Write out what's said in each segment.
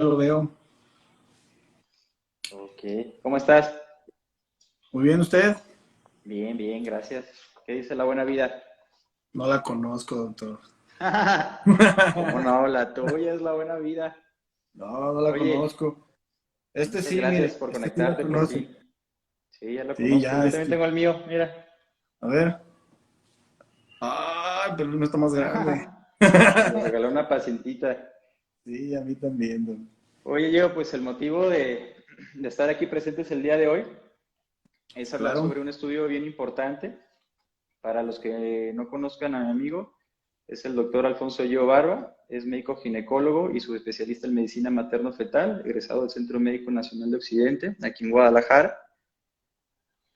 Lo veo. Ok, ¿cómo estás? Muy bien, ¿usted? Bien, bien, gracias. ¿Qué dice la buena vida? No la conozco, doctor. ¿Cómo no? La tuya es la buena vida. No, no la Oye, conozco. Este muchas sí, gracias mire, por este sí la conectarte por conoce. fin. Sí, ya lo Sí, conozco. ya, Yo también este. tengo el mío, mira. A ver. Ay, pero no está más grande. Me lo regaló una pacientita. Sí, a mí también, Oye, Diego, pues el motivo de estar aquí presentes el día de hoy es hablar Claro. sobre un estudio bien importante. Para los que no conozcan a mi amigo, es el doctor Alfonso Yo Barba, es médico ginecólogo y subespecialista en medicina materno-fetal, egresado del Centro Médico Nacional de Occidente, aquí en Guadalajara.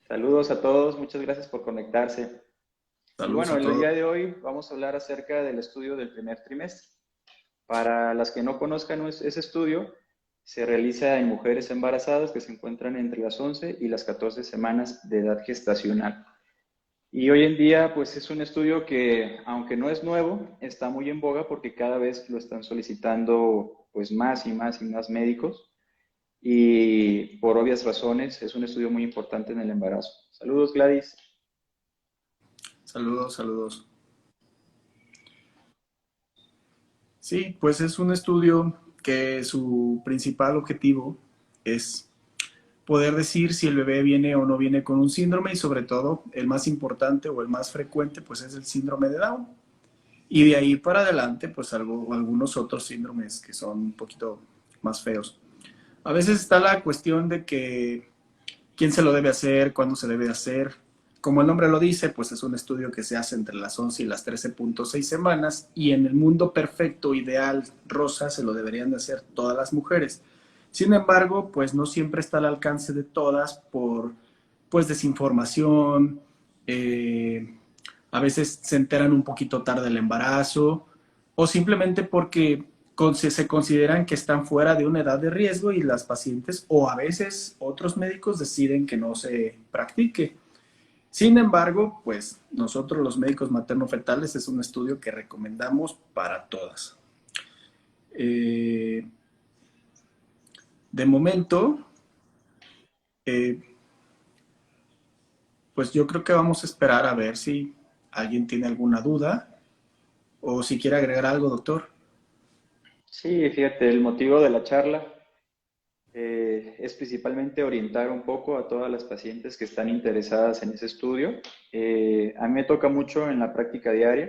Saludos a todos, muchas gracias por conectarse. Y Saludos bueno, a el todos. día de hoy vamos a hablar acerca del estudio del primer trimestre. Para las que no conozcan ese estudio, se realiza en mujeres embarazadas que se encuentran entre las 11 y las 14 semanas de edad gestacional. Y hoy en día, pues es un estudio que, aunque no es nuevo, está muy en boga porque cada vez lo están solicitando pues más y más y más médicos. Y por obvias razones, es un estudio muy importante en el embarazo. Saludos, Gladys. Saludos, saludos. Sí, pues es un estudio que su principal objetivo es poder decir si el bebé viene o no viene con un síndrome y sobre todo el más importante o el más frecuente pues es el síndrome de Down. Y de ahí para adelante, pues algunos otros síndromes que son un poquito más feos. A veces está la cuestión de que quién se lo debe hacer, cuándo se debe hacer. Como el nombre lo dice, pues es un estudio que se hace entre las 11 y las 13.6 semanas y en el mundo perfecto, ideal, rosa, se lo deberían de hacer todas las mujeres. Sin embargo, pues no siempre está al alcance de todas por pues desinformación, eh, a veces se enteran un poquito tarde del embarazo o simplemente porque se consideran que están fuera de una edad de riesgo y las pacientes o a veces otros médicos deciden que no se practique. Sin embargo, pues nosotros los médicos materno-fetales es un estudio que recomendamos para todas. Eh, de momento, eh, pues yo creo que vamos a esperar a ver si alguien tiene alguna duda o si quiere agregar algo, doctor. Sí, fíjate, el motivo de la charla es principalmente orientar un poco a todas las pacientes que están interesadas en ese estudio. A mí me toca mucho en la práctica diaria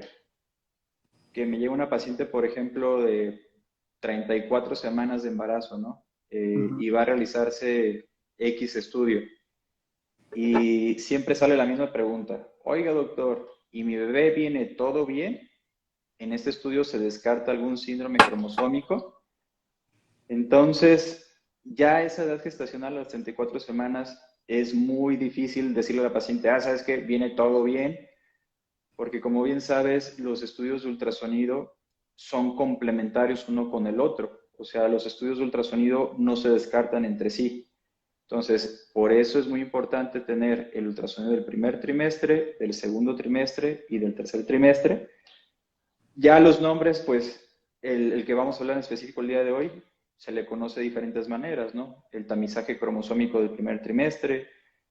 que me llega una paciente, por ejemplo, de 34 semanas de embarazo, ¿no? Uh -huh. Y va a realizarse X estudio. Y siempre sale la misma pregunta. Oiga, doctor, ¿y mi bebé viene todo bien? En este estudio se descarta algún síndrome cromosómico. Entonces, ya esa edad gestacional a las 34 semanas es muy difícil decirle a la paciente, ¿sabes qué? Viene todo bien, porque como bien sabes, los estudios de ultrasonido son complementarios uno con el otro. O sea, los estudios de ultrasonido no se descartan entre sí. Entonces, por eso es muy importante tener el ultrasonido del primer trimestre, del segundo trimestre y del tercer trimestre. Ya los nombres, pues, el que vamos a hablar en específico el día de hoy, se le conoce de diferentes maneras, ¿no? El tamizaje cromosómico del primer trimestre,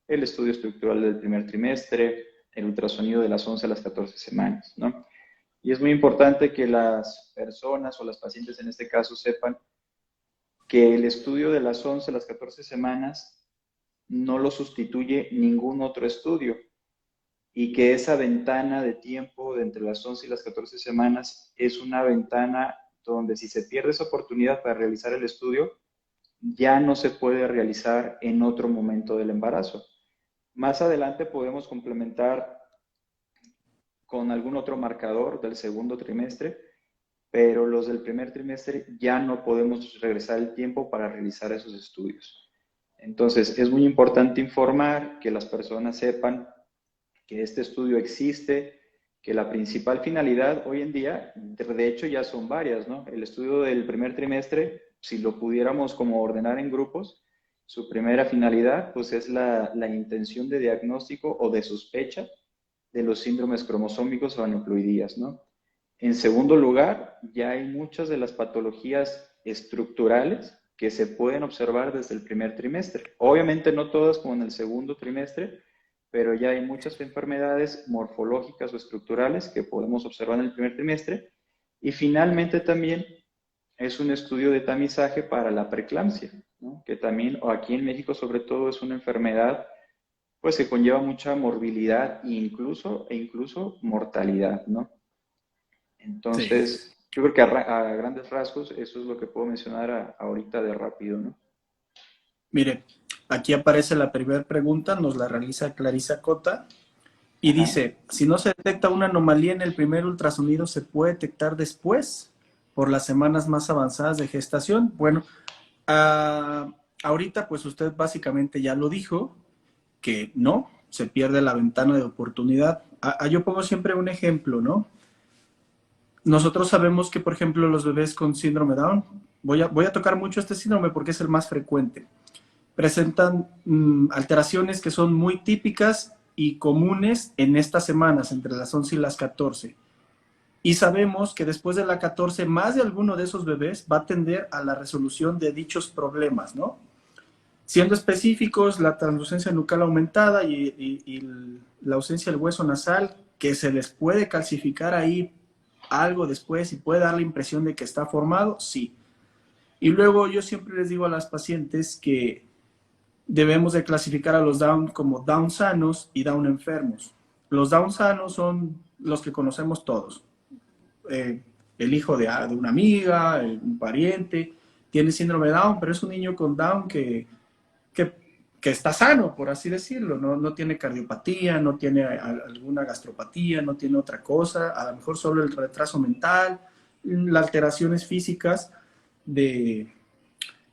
el estudio estructural del primer trimestre, el ultrasonido de las 11 a las 14 semanas, ¿no? Y es muy importante que las personas o las pacientes en este caso sepan que el estudio de las 11 a las 14 semanas no lo sustituye ningún otro estudio y que esa ventana de tiempo de entre las 11 y las 14 semanas es una ventana donde si se pierde esa oportunidad para realizar el estudio, ya no se puede realizar en otro momento del embarazo. Más adelante podemos complementar con algún otro marcador del segundo trimestre, pero los del primer trimestre ya no podemos regresar el tiempo para realizar esos estudios. Entonces, es muy importante informar que las personas sepan que este estudio existe, que la principal finalidad hoy en día, de hecho ya son varias, ¿no? El estudio del primer trimestre, si lo pudiéramos como ordenar en grupos, su primera finalidad pues es la intención de diagnóstico o de sospecha de los síndromes cromosómicos o aneuploidías, ¿no? En segundo lugar, ya hay muchas de las patologías estructurales que se pueden observar desde el primer trimestre. Obviamente no todas como en el segundo trimestre, pero ya hay muchas enfermedades morfológicas o estructurales que podemos observar en el primer trimestre. Y finalmente también es un estudio de tamizaje para la preeclampsia, ¿no? Que también, o aquí en México sobre todo, es una enfermedad pues que conlleva mucha morbilidad e incluso mortalidad, ¿no? Sí. Entonces, yo creo que a grandes rasgos eso es lo que puedo mencionar ahorita de rápido, ¿no? Mire, aquí aparece la primera pregunta, nos la realiza Clarisa Cota y Ajá. dice, si no se detecta una anomalía en el primer ultrasonido, ¿se puede detectar después por las semanas más avanzadas de gestación? Bueno, ahorita pues usted básicamente ya lo dijo, que no, se pierde la ventana de oportunidad. Yo pongo siempre un ejemplo, ¿no? Nosotros sabemos que, por ejemplo, los bebés con síndrome Down, voy a tocar mucho este síndrome porque es el más frecuente, presentan alteraciones que son muy típicas y comunes en estas semanas, entre las 11 y las 14. Y sabemos que después de la 14, más de alguno de esos bebés va a tender a la resolución de dichos problemas, ¿no? Siendo específicos, la translucencia nucal aumentada y la ausencia del hueso nasal, que se les puede calcificar ahí algo después y puede dar la impresión de que está formado, sí. Y luego yo siempre les digo a las pacientes que debemos de clasificar a los Down como Down sanos y Down enfermos. Los Down sanos son los que conocemos todos. Eh, el hijo de una amiga, un pariente, tiene síndrome de Down, pero es un niño con Down que, que está sano, por así decirlo, no tiene cardiopatía, no tiene alguna gastropatía, no tiene otra cosa, a lo mejor solo el retraso mental, las alteraciones físicas de,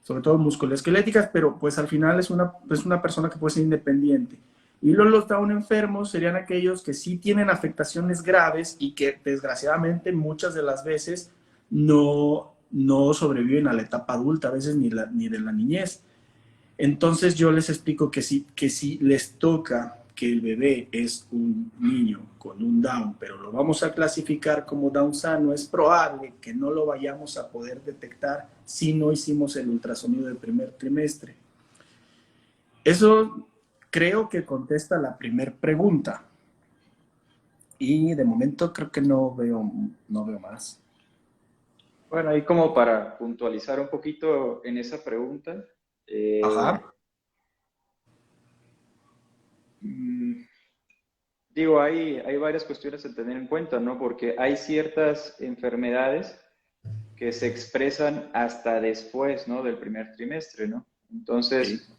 sobre todo musculoesqueléticas, pero pues al final es una persona que puede ser independiente. Y los Down enfermos serían aquellos que sí tienen afectaciones graves y que desgraciadamente muchas de las veces no sobreviven a la etapa adulta, a veces ni de la niñez. Entonces yo les explico que si les toca que el bebé es un niño con un Down, pero lo vamos a clasificar como Down sano, es probable que no lo vayamos a poder detectar si no hicimos el ultrasonido del primer trimestre. Eso creo que contesta la primera pregunta. Y de momento creo que no veo más. Bueno, ahí como para puntualizar un poquito en esa pregunta, Ajá. eh, mm, digo, hay varias cuestiones a tener en cuenta, ¿no? Porque hay ciertas enfermedades que se expresan hasta después, ¿no? Del primer trimestre, ¿no? Sí. Entonces,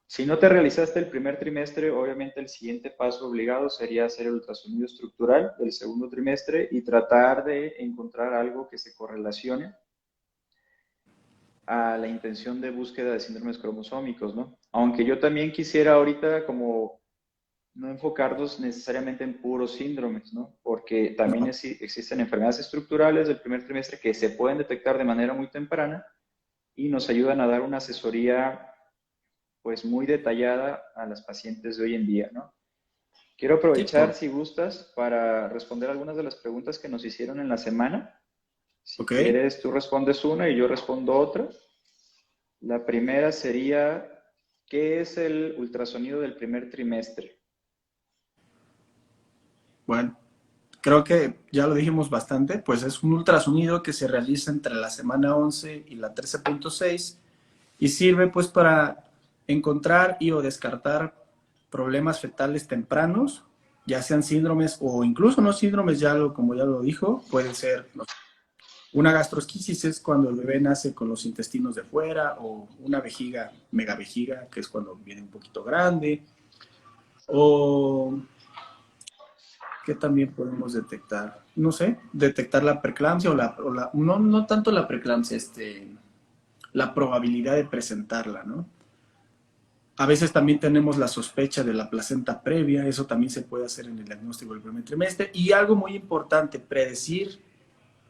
si no te realizaste el primer trimestre, obviamente el siguiente paso obligado sería hacer el ultrasonido estructural del segundo trimestre y tratar de encontrar algo que se correlacione a la intención de búsqueda de síndromes cromosómicos, ¿no? Aunque yo también quisiera ahorita como no enfocarnos necesariamente en puros síndromes, ¿no? Porque también No. existen enfermedades estructurales del primer trimestre que se pueden detectar de manera muy temprana y nos ayudan a dar una asesoría pues muy detallada a las pacientes de hoy en día, ¿no? Quiero Sí, aprovechar, si gustas, para responder algunas de las preguntas que nos hicieron en la semana. Si ok. quieres, tú respondes una y yo respondo otra. La primera sería, ¿qué es el ultrasonido del primer trimestre? Bueno, creo que ya lo dijimos bastante, pues es un ultrasonido que se realiza entre la semana 11 y la 13.6 y sirve pues para encontrar y o descartar problemas fetales tempranos, ya sean síndromes o incluso no síndromes, como ya lo dijo, puede ser no sé, una gastrosquisis es cuando el bebé nace con los intestinos de fuera o una vejiga, megavejiga, que es cuando viene un poquito grande, o que también podemos detectar, no sé, detectar la preeclampsia no tanto la preeclampsia, la probabilidad de presentarla, ¿no? A veces también tenemos la sospecha de la placenta previa, eso también se puede hacer en el diagnóstico del primer trimestre. Y algo muy importante, predecir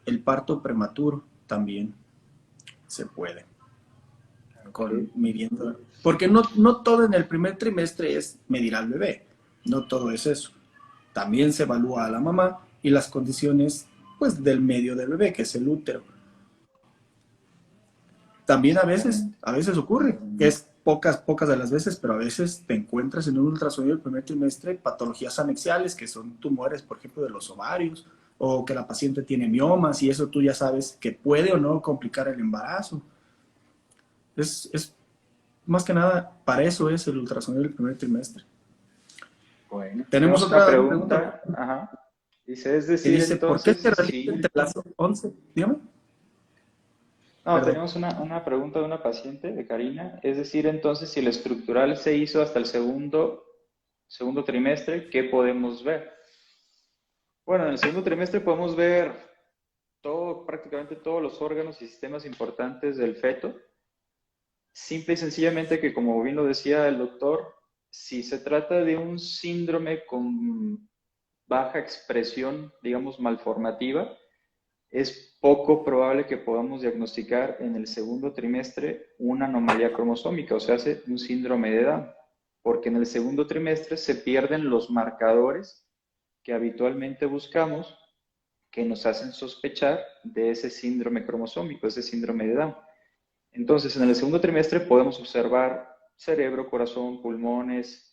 el parto prematuro también se puede, Ok. midiendo. Porque no todo en el primer trimestre es medir al bebé, no todo es eso. También se evalúa a la mamá y las condiciones pues, del medio del bebé, que es el útero. También Exactamente. a veces ocurre, que es pocas de las veces, pero a veces te encuentras en un ultrasonido del primer trimestre patologías anexiales, que son tumores, por ejemplo, de los ovarios, o que la paciente tiene miomas, y eso tú ya sabes que puede o no complicar el embarazo. Es más que nada, para eso es el ultrasonido del primer trimestre. Bueno, Tenemos tenemos una otra pregunta pregunta. Ajá. Dice, es que decir, dice, ¿por qué se entonces, realiza sí. entre las 11? Dígame, No, perdón. tenemos una pregunta de una paciente, de Karina. Es decir, entonces, si el estructural se hizo hasta el segundo trimestre, ¿qué podemos ver? Bueno, en el segundo trimestre podemos ver todo, prácticamente todos los órganos y sistemas importantes del feto. Simple y sencillamente que, como bien lo decía el doctor, si se trata de un síndrome con baja expresión, digamos, malformativa, es poco probable que podamos diagnosticar en el segundo trimestre una anomalía cromosómica, o sea, hace un síndrome de Down, porque en el segundo trimestre se pierden los marcadores que habitualmente buscamos que nos hacen sospechar de ese síndrome cromosómico, ese síndrome de Down. Entonces, en el segundo trimestre podemos observar cerebro, corazón, pulmones,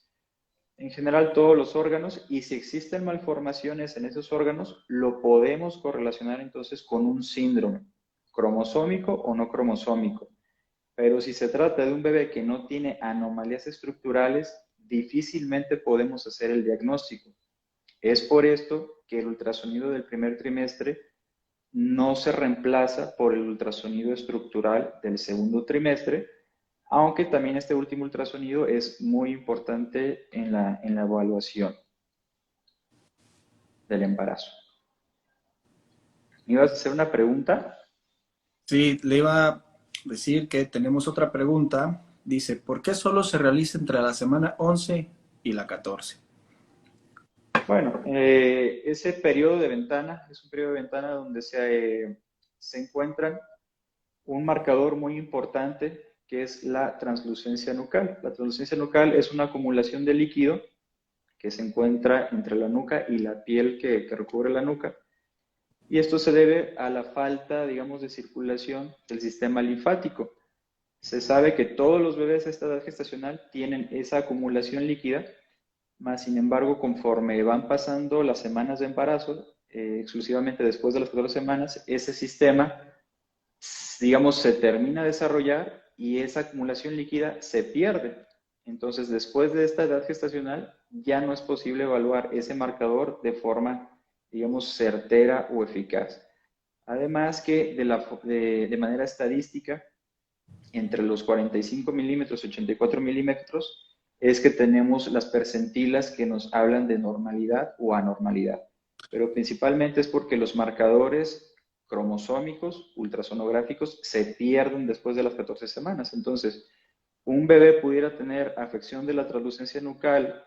en general todos los órganos, y si existen malformaciones en esos órganos, lo podemos correlacionar entonces con un síndrome cromosómico o no cromosómico. Pero si se trata de un bebé que no tiene anomalías estructurales, difícilmente podemos hacer el diagnóstico. Es por esto que el ultrasonido del primer trimestre no se reemplaza por el ultrasonido estructural del segundo trimestre, aunque también este último ultrasonido es muy importante en la evaluación del embarazo. ¿Me ibas a hacer una pregunta? Sí, le iba a decir que tenemos otra pregunta. Dice, ¿por qué solo se realiza entre la semana 11 y la 14? Bueno, ese periodo de ventana es un periodo de ventana donde se encuentran un marcador muy importante que es la translucencia nucal. La translucencia nucal es una acumulación de líquido que se encuentra entre la nuca y la piel que recubre la nuca. Y esto se debe a la falta, digamos, de circulación del sistema linfático. Se sabe que todos los bebés a esta edad gestacional tienen esa acumulación líquida, más sin embargo, conforme van pasando las semanas de embarazo, exclusivamente después de las 14 semanas, ese sistema, digamos, se termina de desarrollar y esa acumulación líquida se pierde. Entonces, después de esta edad gestacional, ya no es posible evaluar ese marcador de forma, digamos, certera o eficaz. Además que de manera estadística, entre los 45 milímetros y 84 milímetros, es que tenemos las percentilas que nos hablan de normalidad o anormalidad. Pero principalmente es porque los marcadores cromosómicos, ultrasonográficos, se pierden después de las 14 semanas. Entonces, un bebé pudiera tener afección de la translucencia nucal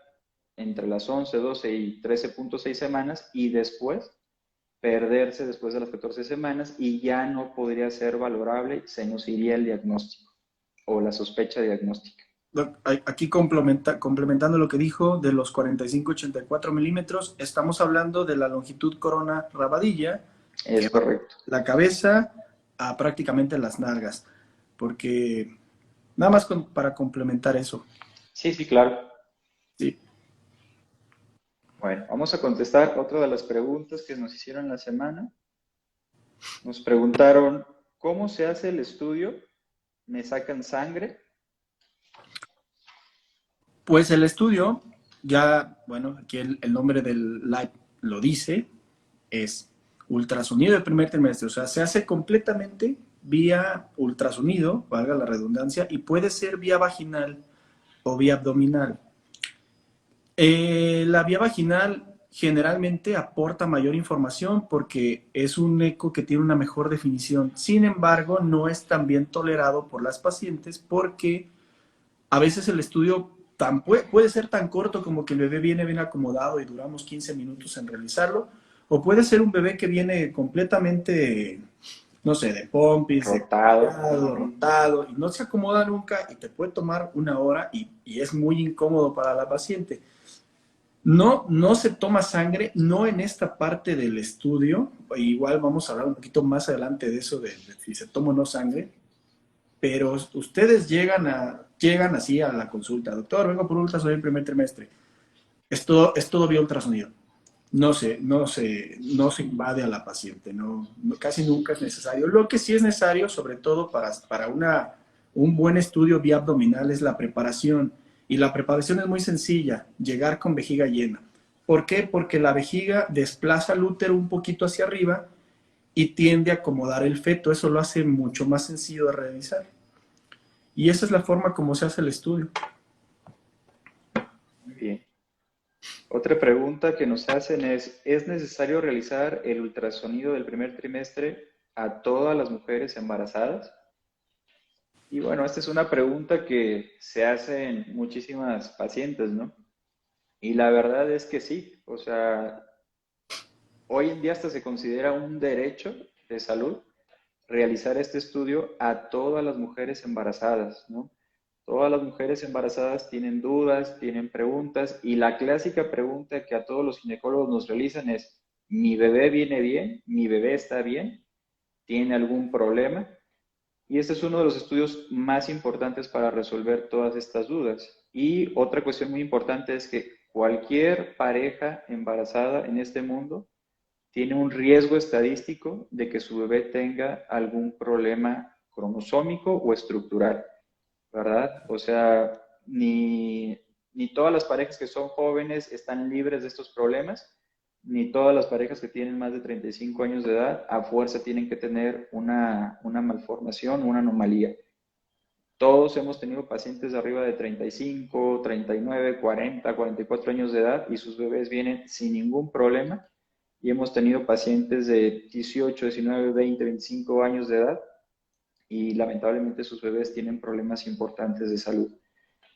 entre las 11, 12 y 13.6 semanas y después perderse después de las 14 semanas y ya no podría ser valorable, se nos iría el diagnóstico o la sospecha diagnóstica. Aquí complementando lo que dijo de los 45-84 milímetros, estamos hablando de la longitud corona rabadilla, que Es va correcto. de la cabeza a prácticamente las nalgas, porque nada más para complementar eso. Sí, sí, claro. Sí, Bueno, vamos a contestar otra de las preguntas que nos hicieron la semana. Nos preguntaron, ¿cómo se hace el estudio? ¿Me sacan sangre? pues el estudio, ya, bueno, aquí el nombre del lab lo dice, es ultrasonido de primer trimestre, o sea, se hace completamente vía ultrasonido, valga la redundancia, y puede ser vía vaginal o vía abdominal. La vía vaginal generalmente aporta mayor información porque es un eco que tiene una mejor definición. Sin embargo, no es tan bien tolerado por las pacientes porque a veces el estudio puede ser tan corto como que el bebé viene bien acomodado y duramos 15 minutos en realizarlo, o puede ser un bebé que viene completamente, no sé, de pompis, de Rotado. rotado, y no se acomoda nunca y te puede tomar una hora y es muy incómodo para la paciente. No, no se toma sangre, no en esta parte del estudio, igual vamos a hablar un poquito más adelante de eso, de si se toma o no sangre, pero ustedes llegan así a la consulta, doctor, vengo por ultrasonido el primer trimestre. Es todo vía ultrasonido. No se invade a la paciente, casi nunca es necesario. Lo que sí es necesario, sobre todo para un buen estudio vía abdominal, es la preparación. Y la preparación es muy sencilla, llegar con vejiga llena. ¿Por qué? Porque la vejiga desplaza el útero un poquito hacia arriba y tiende a acomodar el feto. Eso lo hace mucho más sencillo de realizar. Y esa es la forma como se hace el estudio. Muy bien. Otra pregunta que nos hacen ¿es necesario realizar el ultrasonido del primer trimestre a todas las mujeres embarazadas? Y bueno, esta es una pregunta que se hacen muchísimas pacientes, ¿no? Y la verdad es que sí, o sea, hoy en día hasta se considera un derecho de salud realizar este estudio a todas las mujeres embarazadas, ¿no? Todas las mujeres embarazadas tienen dudas, tienen preguntas, y la clásica pregunta que a todos los ginecólogos nos realizan es, ¿mi bebé viene bien? ¿Mi bebé está bien? ¿Tiene algún problema? Y este es uno de los estudios más importantes para resolver todas estas dudas. Y otra cuestión muy importante es que cualquier pareja embarazada en este mundo tiene un riesgo estadístico de que su bebé tenga algún problema cromosómico o estructural, ¿verdad? O sea, ni todas las parejas que son jóvenes están libres de estos problemas, ni todas las parejas que tienen más de 35 años de edad a fuerza tienen que tener una malformación, una anomalía. Todos hemos tenido pacientes de arriba de 35, 39, 40, 44 años de edad y sus bebés vienen sin ningún problema. Y hemos tenido pacientes de 18, 19, 20, 25 años de edad y lamentablemente sus bebés tienen problemas importantes de salud.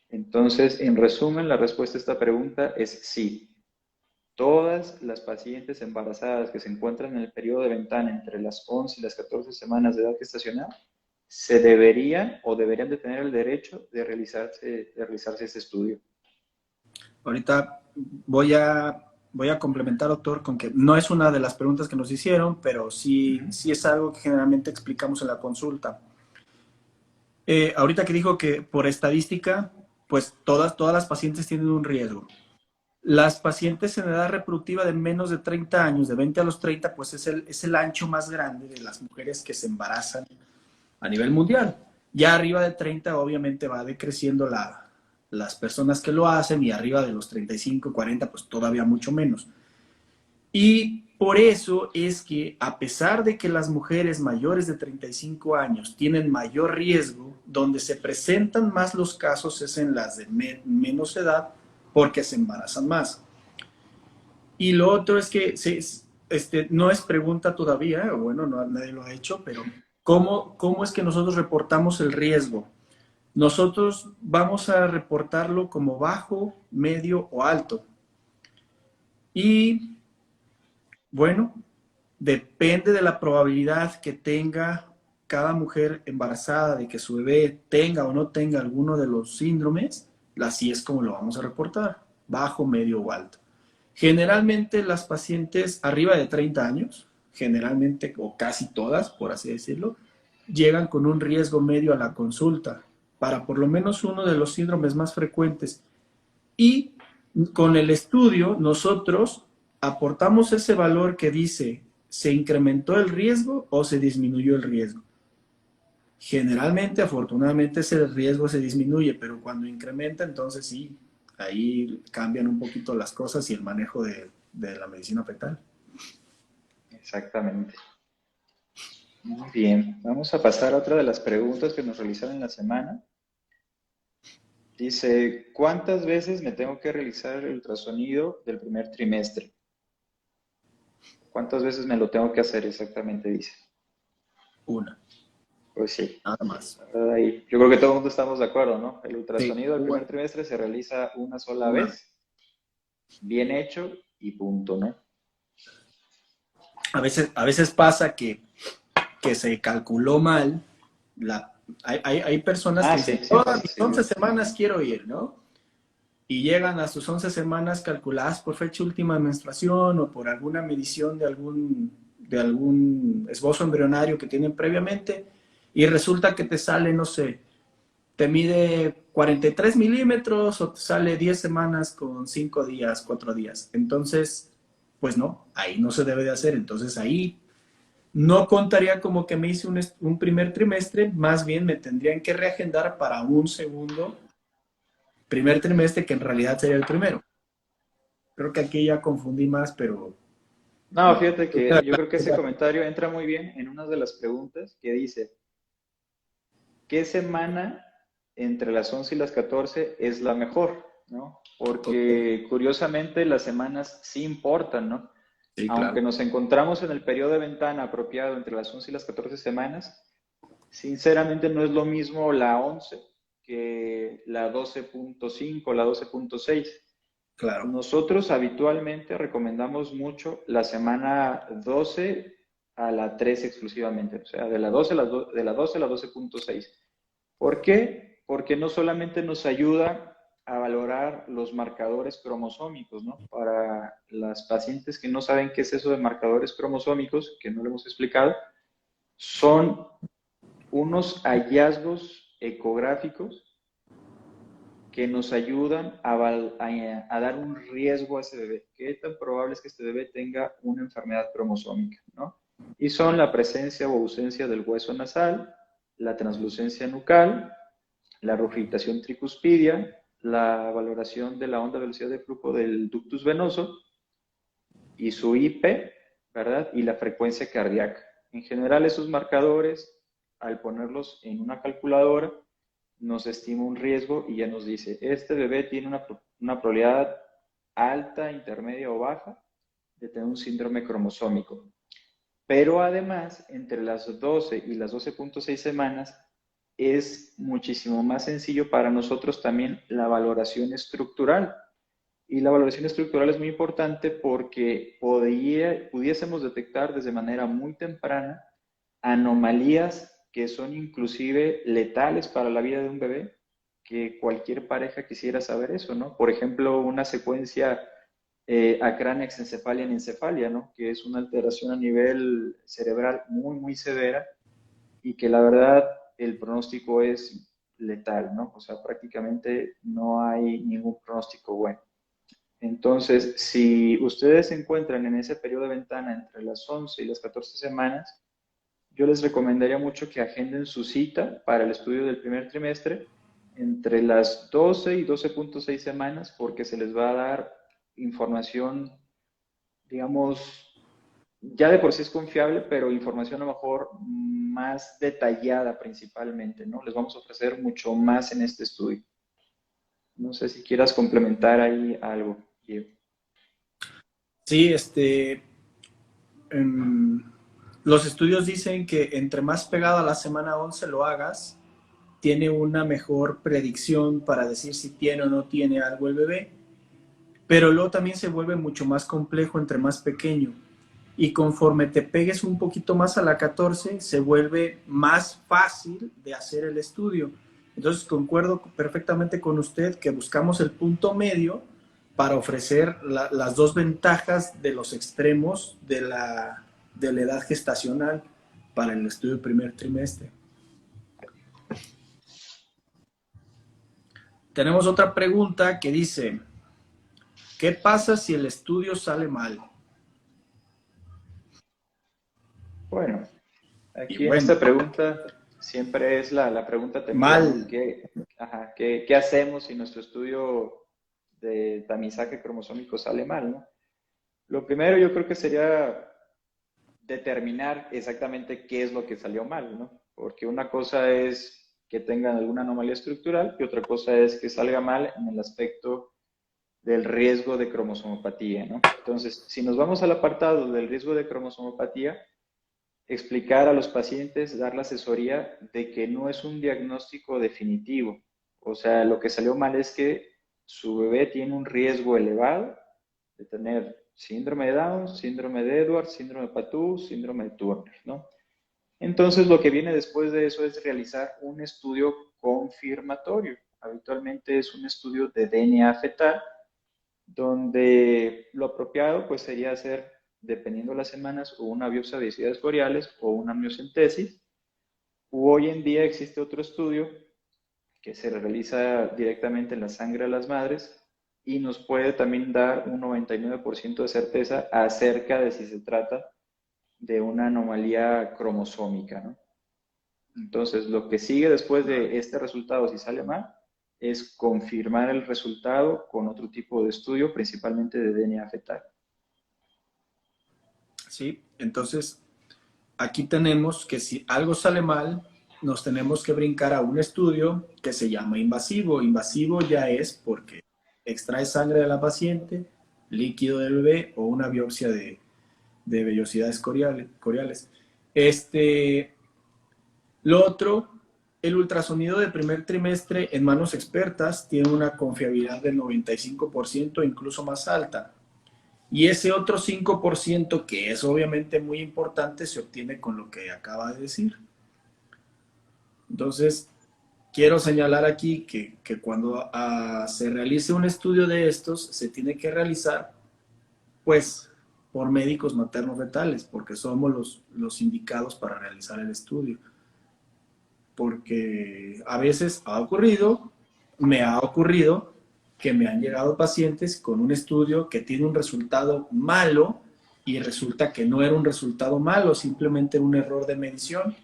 Entonces, en resumen, la respuesta a esta pregunta es sí. Todas las pacientes embarazadas que se encuentran en el periodo de ventana entre las 11 y las 14 semanas de edad gestacional se deberían o deberían de tener el derecho de realizarse este estudio. Ahorita voy a complementar, doctor, con que no es una de las preguntas que nos hicieron, pero sí es algo que generalmente explicamos en la consulta. Ahorita que dijo que por estadística, pues todas las pacientes tienen un riesgo. Las pacientes en edad reproductiva de menos de 30 años, de 20 a los 30, pues es el ancho más grande de las mujeres que se embarazan a nivel mundial. Ya arriba de 30, obviamente, va decreciendo las personas que lo hacen, y arriba de los 35, 40, pues todavía mucho menos. Y por eso es que, a pesar de que las mujeres mayores de 35 años tienen mayor riesgo, donde se presentan más los casos es en las de menos edad, porque se embarazan más. Y lo otro es que no es pregunta todavía, bueno, nadie lo ha hecho, pero ¿cómo es que nosotros reportamos el riesgo? Nosotros vamos a reportarlo como bajo, medio o alto. Y bueno, depende de la probabilidad que tenga cada mujer embarazada de que su bebé tenga o no tenga alguno de los síndromes, así es como lo vamos a reportar, bajo, medio o alto. Generalmente las pacientes arriba de 30 años, generalmente o casi todas, por así decirlo, llegan con un riesgo medio a la consulta para por lo menos uno de los síndromes más frecuentes. Y con el estudio nosotros aportamos ese valor que dice, ¿se incrementó el riesgo o se disminuyó el riesgo? Generalmente, afortunadamente, ese riesgo se disminuye, pero cuando incrementa, entonces sí, ahí cambian un poquito las cosas y el manejo de la medicina fetal. Exactamente. Muy bien. Vamos a pasar a otra de las preguntas que nos realizaron en la semana. Dice, ¿cuántas veces me tengo que realizar el ultrasonido del primer trimestre? ¿Cuántas veces me lo tengo que hacer exactamente? Dice. Una, Pues sí. nada más. Ahí, yo creo que todo el mundo estamos de acuerdo, ¿no? El Sí, ultrasonido del primer trimestre se realiza una sola una. vez, bien hecho y punto, ¿no? A veces pasa que se calculó mal. Hay personas que Ah, dicen, sí, sí todas pasa, mis sí. 11 semanas quiero ir, ¿no? Y llegan a sus 11 semanas calculadas por fecha última de menstruación o por alguna medición de algún esbozo embrionario que tienen previamente, y resulta que te sale, no sé, te mide 43 milímetros o te sale 10 semanas con 5 días, 4 días. Entonces, pues no, ahí no se debe de hacer. Entonces ahí no contaría como que me hice un primer trimestre, más bien me tendrían que reagendar para un segundo primer trimestre que en realidad sería el primero. Creo que aquí ya confundí más, pero No, fíjate que yo creo que ese comentario entra muy bien en una de las preguntas que dice, ¿qué semana entre las 11 y las 14 es la mejor? ¿No? ok, Porque curiosamente las semanas sí importan, ¿no? sí, claro. Aunque nos encontramos en el periodo de ventana apropiado entre las 11 y las 14 semanas, sinceramente no es lo mismo la 11 que la 12.5, la 12.6. Claro. Nosotros habitualmente recomendamos mucho la semana 12 a la 13 exclusivamente, o sea, de la 12 a la, de la 12 a la 12.6. ¿Por qué? Porque no solamente nos ayuda a valorar los marcadores cromosómicos, ¿no? Para las pacientes que no saben qué es eso de marcadores cromosómicos, que no lo hemos explicado, son unos hallazgos ecográficos que nos ayudan a dar un riesgo a ese bebé. ¿Qué tan probable es que este bebé tenga una enfermedad cromosómica? ¿No? Y son la presencia o ausencia del hueso nasal, la translucencia nucal, la regurgitación tricuspidia, la valoración de la onda de velocidad de flujo del ductus venoso y su IP, ¿verdad? Y la frecuencia cardíaca. En general, esos marcadores, al ponerlos en una calculadora, nos estima un riesgo y ya nos dice, este bebé tiene una probabilidad alta, intermedia o baja de tener un síndrome cromosómico. Pero además, entre las 12 y las 12.6 semanas, es muchísimo más sencillo para nosotros también la valoración estructural. Y la valoración estructural es muy importante porque pudiésemos detectar desde manera muy temprana anomalías que son inclusive letales para la vida de un bebé, que cualquier pareja quisiera saber eso, ¿no? Por ejemplo, una secuencia acránea encefalia, ¿no? Que es una alteración a nivel cerebral muy, muy severa y que la verdad el pronóstico es letal, ¿no? O sea, prácticamente no hay ningún pronóstico bueno. Entonces, si ustedes se encuentran en ese periodo de ventana entre las 11 y las 14 semanas, yo les recomendaría mucho que agenden su cita para el estudio del primer trimestre entre las 12 y 12.6 semanas porque se les va a dar información, digamos, ya de por sí es confiable, pero información a lo mejor más detallada principalmente, ¿no? Les vamos a ofrecer mucho más en este estudio. No sé si quieras complementar ahí algo, Diego. Sí, em, los estudios dicen que entre más pegado a la semana 11 lo hagas, tiene una mejor predicción para decir si tiene o no tiene algo el bebé, pero luego también se vuelve mucho más complejo entre más pequeño. Y conforme te pegues un poquito más a la 14, se vuelve más fácil de hacer el estudio. Entonces, concuerdo perfectamente con usted que buscamos el punto medio para ofrecer las dos ventajas de los extremos de la edad gestacional para el estudio del primer trimestre. Tenemos otra pregunta que dice, ¿qué pasa si el estudio sale mal? Bueno, Y aquí en bueno, esta pregunta siempre es la pregunta templada, ¿no? mal. ¿Qué hacemos si nuestro estudio de tamizaje cromosómico sale mal, ¿no? Lo primero yo creo que sería determinar exactamente qué es lo que salió mal, ¿no? Porque una cosa es que tengan alguna anomalía estructural y otra cosa es que salga mal en el aspecto del riesgo de cromosomopatía, ¿no? Entonces, si nos vamos al apartado del riesgo de cromosomopatía, explicar a los pacientes, dar la asesoría de que no es un diagnóstico definitivo. O sea, lo que salió mal es que su bebé tiene un riesgo elevado de tener síndrome de Down, síndrome de Edwards, síndrome de Patou, síndrome de Turner, ¿no? Entonces, lo que viene después de eso es realizar un estudio confirmatorio. Habitualmente es un estudio de DNA fetal, donde lo apropiado pues sería hacer, dependiendo de las semanas, o una biopsia de ciudades foriales o una amniocentesis, Hoy en día existe otro estudio que se realiza directamente en la sangre de las madres y nos puede también dar un 99% de certeza acerca de si se trata de una anomalía cromosómica, ¿no? Entonces, lo que sigue después de este resultado, si sale mal, es confirmar el resultado con otro tipo de estudio, principalmente de DNA fetal. ¿Sí? Entonces, aquí tenemos que si algo sale mal, nos tenemos que brincar a un estudio que se llama invasivo. Invasivo ya es porque extrae sangre de la paciente, líquido del bebé o una biopsia de vellosidades coriales. Lo otro, el ultrasonido de primer trimestre en manos expertas tiene una confiabilidad del 95%, incluso más alta. Y ese otro 5%, que es obviamente muy importante, se obtiene con lo que acaba de decir. Entonces, quiero señalar aquí que cuando se realice un estudio de estos, se tiene que realizar, pues, por médicos materno-fetales, porque somos los indicados para realizar el estudio. Porque a veces me ha ocurrido que me han llegado pacientes con un estudio que tiene un resultado malo y resulta que no era un resultado malo, simplemente un error de medición.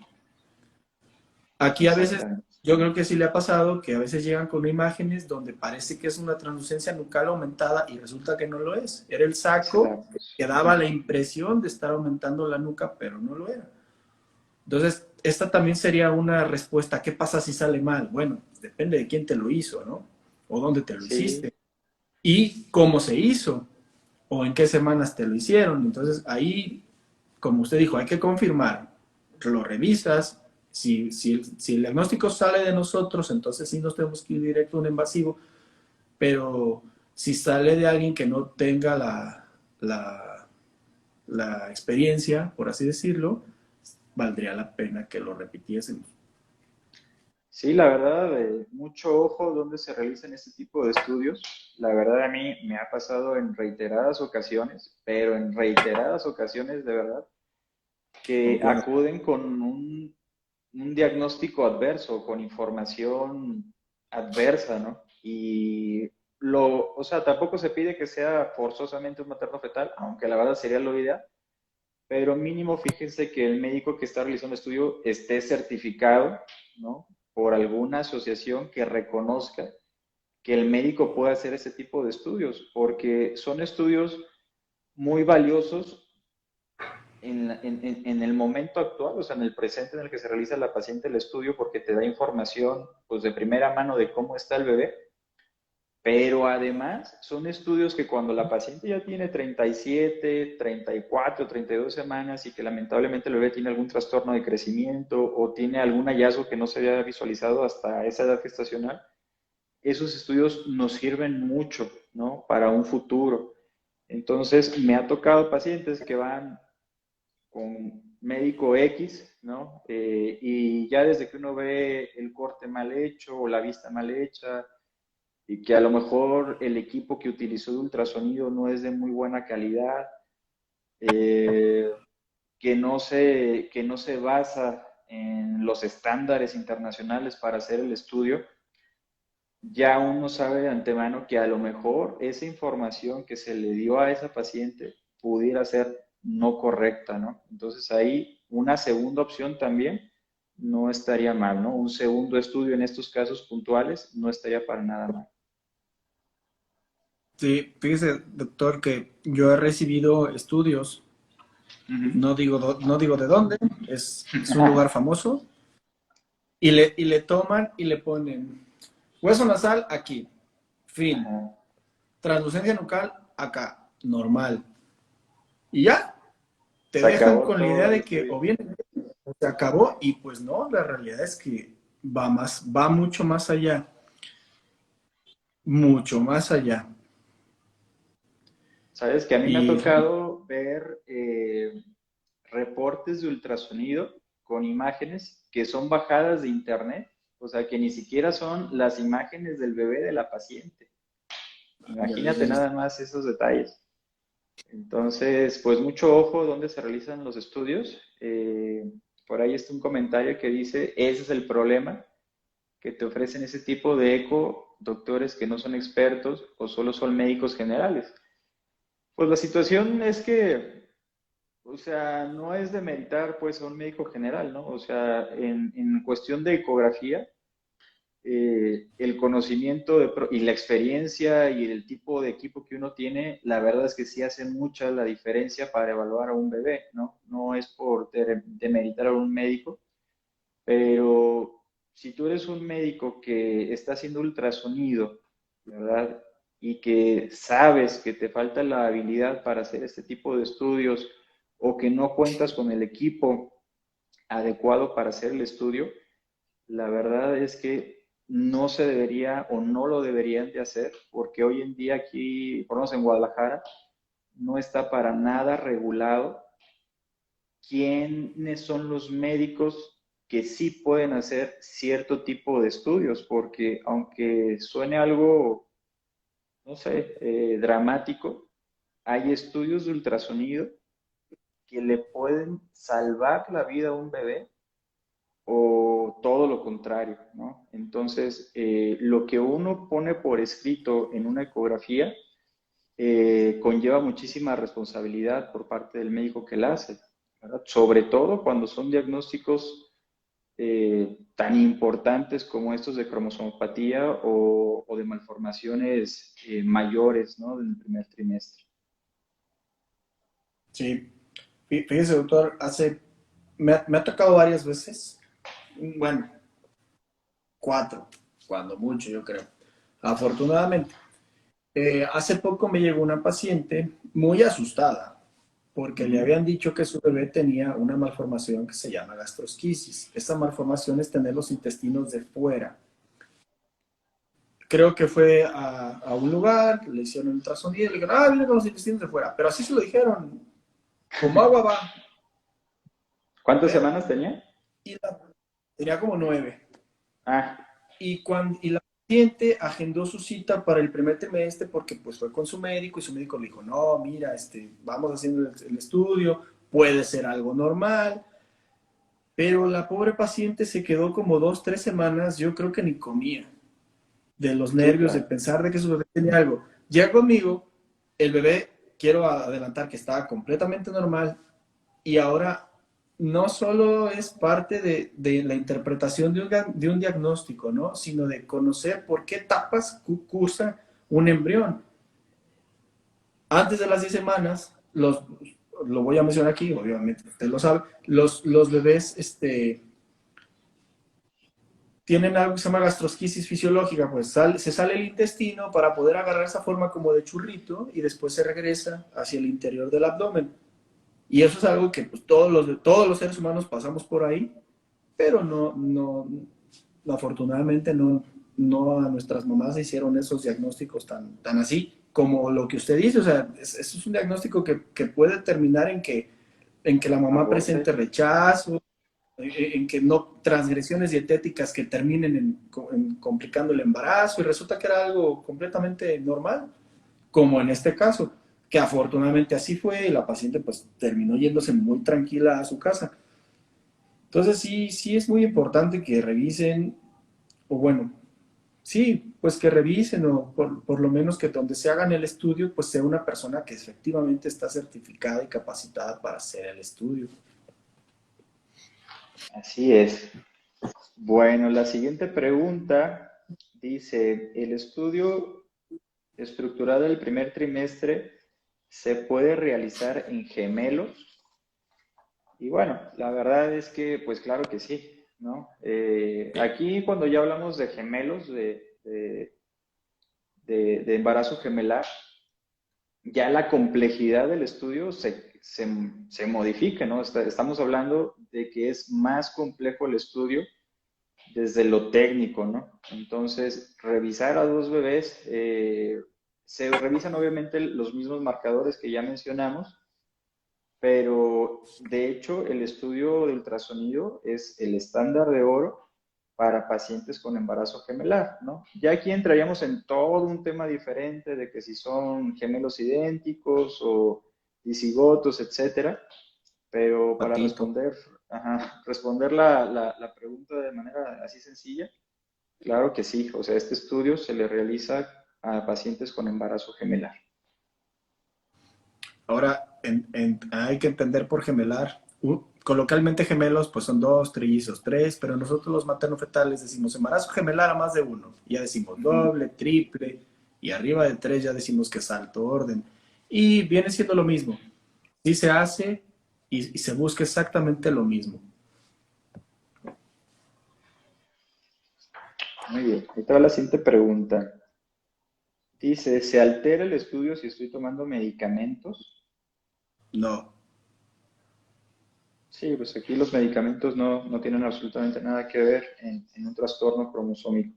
Aquí a veces, Exactamente. yo creo que sí le ha pasado que a veces llegan con imágenes donde parece que es una translucencia nucal aumentada y resulta que no lo es. Era el saco Exacto. que daba la impresión de estar aumentando la nuca, pero no lo era. Entonces, esta también sería una respuesta. ¿Qué pasa si sale mal? Bueno, depende de quién te lo hizo, ¿no? O dónde te lo Sí, hiciste. Y cómo se hizo. O en qué semanas te lo hicieron. Entonces, ahí, como usted dijo, hay que confirmar. Lo revisas. Si el diagnóstico sale de nosotros, entonces sí nos tenemos que ir directo a un invasivo. Pero si sale de alguien que no tenga la experiencia, por así decirlo, valdría la pena que lo repitiésemos. sí, la verdad, mucho ojo donde se realizan este tipo de estudios. La verdad a mí me ha pasado en reiteradas ocasiones, pero en reiteradas ocasiones de verdad, que Concuerdo. acuden con un diagnóstico adverso, con información adversa, ¿no? Y o sea, tampoco se pide que sea forzosamente un materno fetal, aunque la verdad sería lo ideal, pero mínimo fíjense que el médico que está realizando el estudio esté certificado, ¿no? Por alguna asociación que reconozca que el médico puede hacer ese tipo de estudios, porque son estudios muy valiosos en el momento actual, o sea, en el presente en el que se realiza la paciente el estudio, porque te da información pues, de primera mano de cómo está el bebé, pero además son estudios que cuando la paciente ya tiene 37, 34, 32 semanas y que lamentablemente el bebé tiene algún trastorno de crecimiento o tiene algún hallazgo que no se había visualizado hasta esa edad gestacional, esos estudios nos sirven mucho, ¿no? Para un futuro. Entonces, me ha tocado pacientes que van con médico X, ¿no? Y ya desde que uno ve el corte mal hecho o la vista mal hecha, y que a lo mejor el equipo que utilizó de ultrasonido no es de muy buena calidad, eh, que no se basa en los estándares internacionales para hacer el estudio, ya uno sabe de antemano que a lo mejor esa información que se le dio a esa paciente pudiera ser no correcta, ¿no? Entonces ahí una segunda opción también no estaría mal, ¿no? Un segundo estudio en estos casos puntuales no estaría para nada mal. Sí, fíjese, doctor, que yo he recibido estudios, Ujú. no digo de dónde, es un lugar famoso, y le toman y le ponen hueso nasal aquí, fin, Ajá. translucencia nucal acá, normal. Y ya, te Se dejan acabó con la todo idea el de que estudio. o bien se acabó, y pues no, la realidad es que va mucho más allá, mucho más allá. Sabes que a mí me ha Y tocado ver reportes de ultrasonido con imágenes que son bajadas de internet, o sea, que ni siquiera son las imágenes del bebé de la paciente. ya ves, Imagínate nada más esos detalles. Entonces, pues mucho ojo donde se realizan los estudios. por ahí está un comentario que dice, ese es el problema, que te ofrecen ese tipo de eco doctores que no son expertos o solo son médicos generales. Pues la situación es que, o sea, no es de meritar pues a un médico general, ¿no? O sea, en cuestión de ecografía, el conocimiento y la experiencia y el tipo de equipo que uno tiene, la verdad es que sí hace mucha la diferencia para evaluar a un bebé, ¿no? No es por demeritar a un médico, pero si tú eres un médico que está haciendo ultrasonido, ¿verdad? Y que sabes que te falta la habilidad para hacer este tipo de estudios o que no cuentas con el equipo adecuado para hacer el estudio, la verdad es que no se debería o no lo deberían de hacer porque hoy en día aquí, por lo menos en Guadalajara, no está para nada regulado quiénes son los médicos que sí pueden hacer cierto tipo de estudios, porque aunque suene algo, no sé, dramático, hay estudios de ultrasonido que le pueden salvar la vida a un bebé o todo lo contrario, ¿no? Entonces, lo que uno pone por escrito en una ecografía conlleva muchísima responsabilidad por parte del médico que la hace, ¿verdad? Sobre todo cuando son diagnósticos tan importantes como estos de cromosomopatía o de malformaciones mayores, ¿no? Del primer trimestre. Sí, fíjese, doctor, me ha tocado varias veces, bueno, 4, cuando mucho, yo creo, afortunadamente. Hace poco me llegó una paciente muy asustada porque le Ujú. habían dicho que su bebé tenía una malformación que se llama gastrosquisis. Esta malformación es tener los intestinos de fuera. Creo que fue a un lugar, le hicieron un ultrasonido y le dijeron, viene con los intestinos de fuera. Pero así se lo dijeron, como agua va. ¿Cuántas Pero, semanas tenía? tenía como 9. Ah, Y la paciente agendó su cita para el primer trimestre porque pues fue con su médico y su médico le dijo, no, mira, vamos haciendo el estudio, puede ser algo normal, pero la pobre paciente se quedó como 2, 3 semanas, yo creo que ni comía, de los sí, nervios, de claro. pensar de que su bebé tenía algo. Ya conmigo, el bebé, quiero adelantar que estaba completamente normal y ahora no solo es parte de la interpretación de un diagnóstico, ¿no? Sino de conocer por qué etapas cursa un embrión. Antes de las 10 semanas, lo voy a mencionar aquí, obviamente usted lo sabe, los bebés tienen algo que se llama gastrosquisis fisiológica, pues se sale el intestino para poder agarrar esa forma como de churrito y después se regresa hacia el interior del abdomen. Y eso es algo que pues, todos los seres humanos pasamos por ahí, pero afortunadamente no a nuestras mamás se hicieron esos diagnósticos tan así como lo que usted dice. O sea, eso es un diagnóstico que puede terminar en que la mamá Aborte. presente rechazo, en que no transgresiones dietéticas que terminen en complicando el embarazo y resulta que era algo completamente normal, como en este caso, que afortunadamente así fue y la paciente pues terminó yéndose muy tranquila a su casa. Entonces sí es muy importante que revisen, o bueno, sí, pues que revisen o por lo menos que donde se hagan el estudio pues sea una persona que efectivamente está certificada y capacitada para hacer el estudio. Así es. Bueno, la siguiente pregunta dice, ¿el estudio estructurado del primer trimestre se puede realizar en gemelos? Y bueno, la verdad es que, pues claro que sí, ¿no? Aquí cuando ya hablamos de gemelos, de embarazo gemelar, ya la complejidad del estudio se modifica, ¿no? Estamos hablando de que es más complejo el estudio desde lo técnico, ¿no? Entonces, revisar a dos bebés, se revisan obviamente los mismos marcadores que ya mencionamos, pero de hecho el estudio de ultrasonido es el estándar de oro para pacientes con embarazo gemelar, ¿no? Ya aquí entraríamos en todo un tema diferente de que si son gemelos idénticos o disigotos, etcétera, pero para Patito. responder ajá, responder la pregunta de manera así sencilla, claro que sí. O sea, este estudio se le realiza a pacientes con embarazo gemelar. Ahora, hay que entender por gemelar. Coloquialmente gemelos, pues son dos, trillizos, tres, pero nosotros los materno-fetales decimos embarazo gemelar a más de uno. Ya decimos Ujú. doble, triple, y arriba de tres ya decimos que es alto orden. Y viene siendo lo mismo. Sí se hace y se busca exactamente lo mismo. Muy bien. Ahorita va la siguiente pregunta. Dice, ¿se altera el estudio si estoy tomando medicamentos? No. Sí, pues aquí los medicamentos no tienen absolutamente nada que ver en un trastorno cromosómico.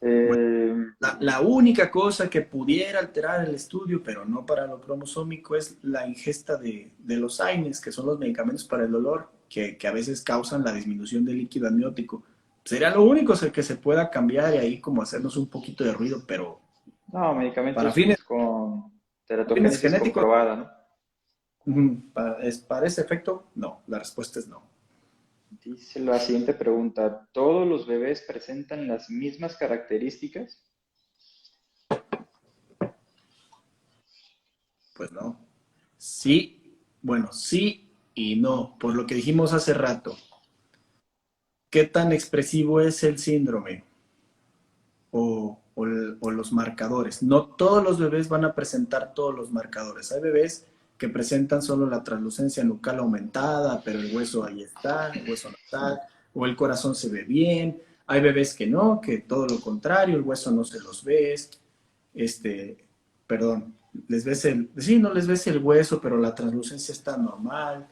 Bueno, Eh, la única cosa que pudiera alterar el estudio, pero no para lo cromosómico, es la ingesta de los AINES, que son los medicamentos para el dolor, que a veces causan la disminución del líquido amniótico. Sería lo único que se pueda cambiar y ahí como hacernos un poquito de ruido, pero no, para medicamentos fines, con para fines teratogénesis genéticos, comprobada, ¿no? para ese efecto, no. La respuesta es no. Dice la siguiente pregunta, ¿todos los bebés presentan las mismas características? Pues no. Sí, bueno, sí y no, por lo que dijimos hace rato. ¿Qué tan expresivo es el síndrome? O los marcadores. No todos los bebés van a presentar todos los marcadores. Hay bebés que presentan solo la translucencia nucal aumentada, pero el hueso ahí está, el hueso nasal, o el corazón se ve bien. Hay bebés que no, que todo lo contrario, el hueso no se los ves. Este, perdón, les ves sí, no les ves el hueso, pero la translucencia está normal.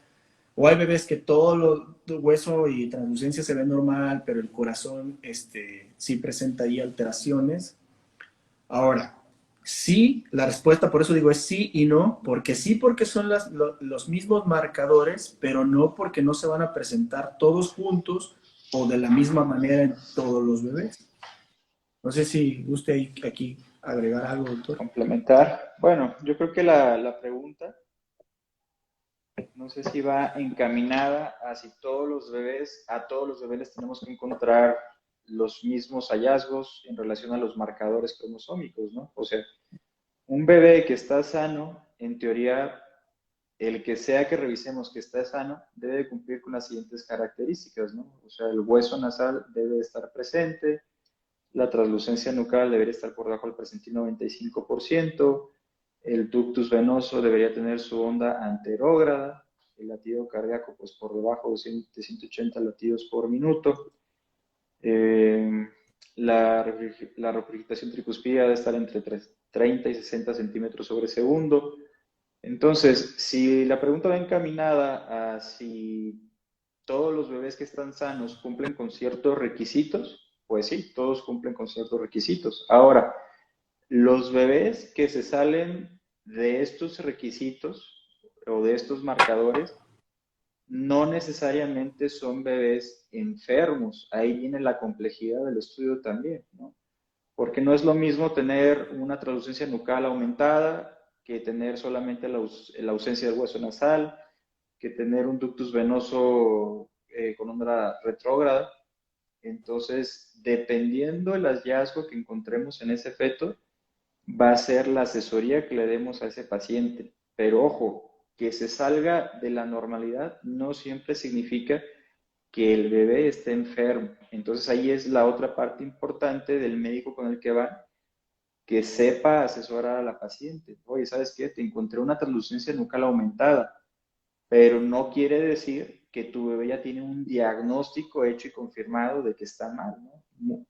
O hay bebés que todo lo hueso y translucencia se ve normal, pero el corazón sí presenta ahí alteraciones. Ahora, sí, la respuesta por eso digo es sí y no, porque sí porque son los mismos marcadores, pero no porque no se van a presentar todos juntos o de la misma manera en todos los bebés. No sé si guste aquí agregar algo, doctor. Complementar. Bueno, yo creo que la pregunta, no sé si va encaminada a si a todos los bebés les tenemos que encontrar los mismos hallazgos en relación a los marcadores cromosómicos, ¿no? O sea, un bebé que está sano, en teoría, el que sea que revisemos que está sano, debe cumplir con las siguientes características, ¿no? O sea, el hueso nasal debe estar presente, la translucencia nucal debería estar por debajo del percentil 95%, el ductus venoso debería tener su onda anterógrada, el latido cardíaco pues por debajo de 180 latidos por minuto, eh, la regurgitación tricuspida debe estar entre 30 y 60 centímetros sobre segundo. Entonces, si la pregunta va encaminada a si todos los bebés que están sanos cumplen con ciertos requisitos, pues sí, todos cumplen con ciertos requisitos. Ahora, los bebés que se salen de estos requisitos o de estos marcadores no necesariamente son bebés enfermos. Ahí viene la complejidad del estudio también, ¿no? Porque no es lo mismo tener una translucencia nucal aumentada que tener solamente la ausencia del hueso nasal, que tener un ductus venoso con onda retrógrada. Entonces, dependiendo del hallazgo que encontremos en ese feto, va a ser la asesoría que le demos a ese paciente. Pero ojo, que se salga de la normalidad no siempre significa que el bebé esté enfermo. Entonces ahí es la otra parte importante del médico con el que va, que sepa asesorar a la paciente. Oye, ¿sabes qué? Te encontré una translucencia nucal aumentada, pero no quiere decir que tu bebé ya tiene un diagnóstico hecho y confirmado de que está mal, ¿no?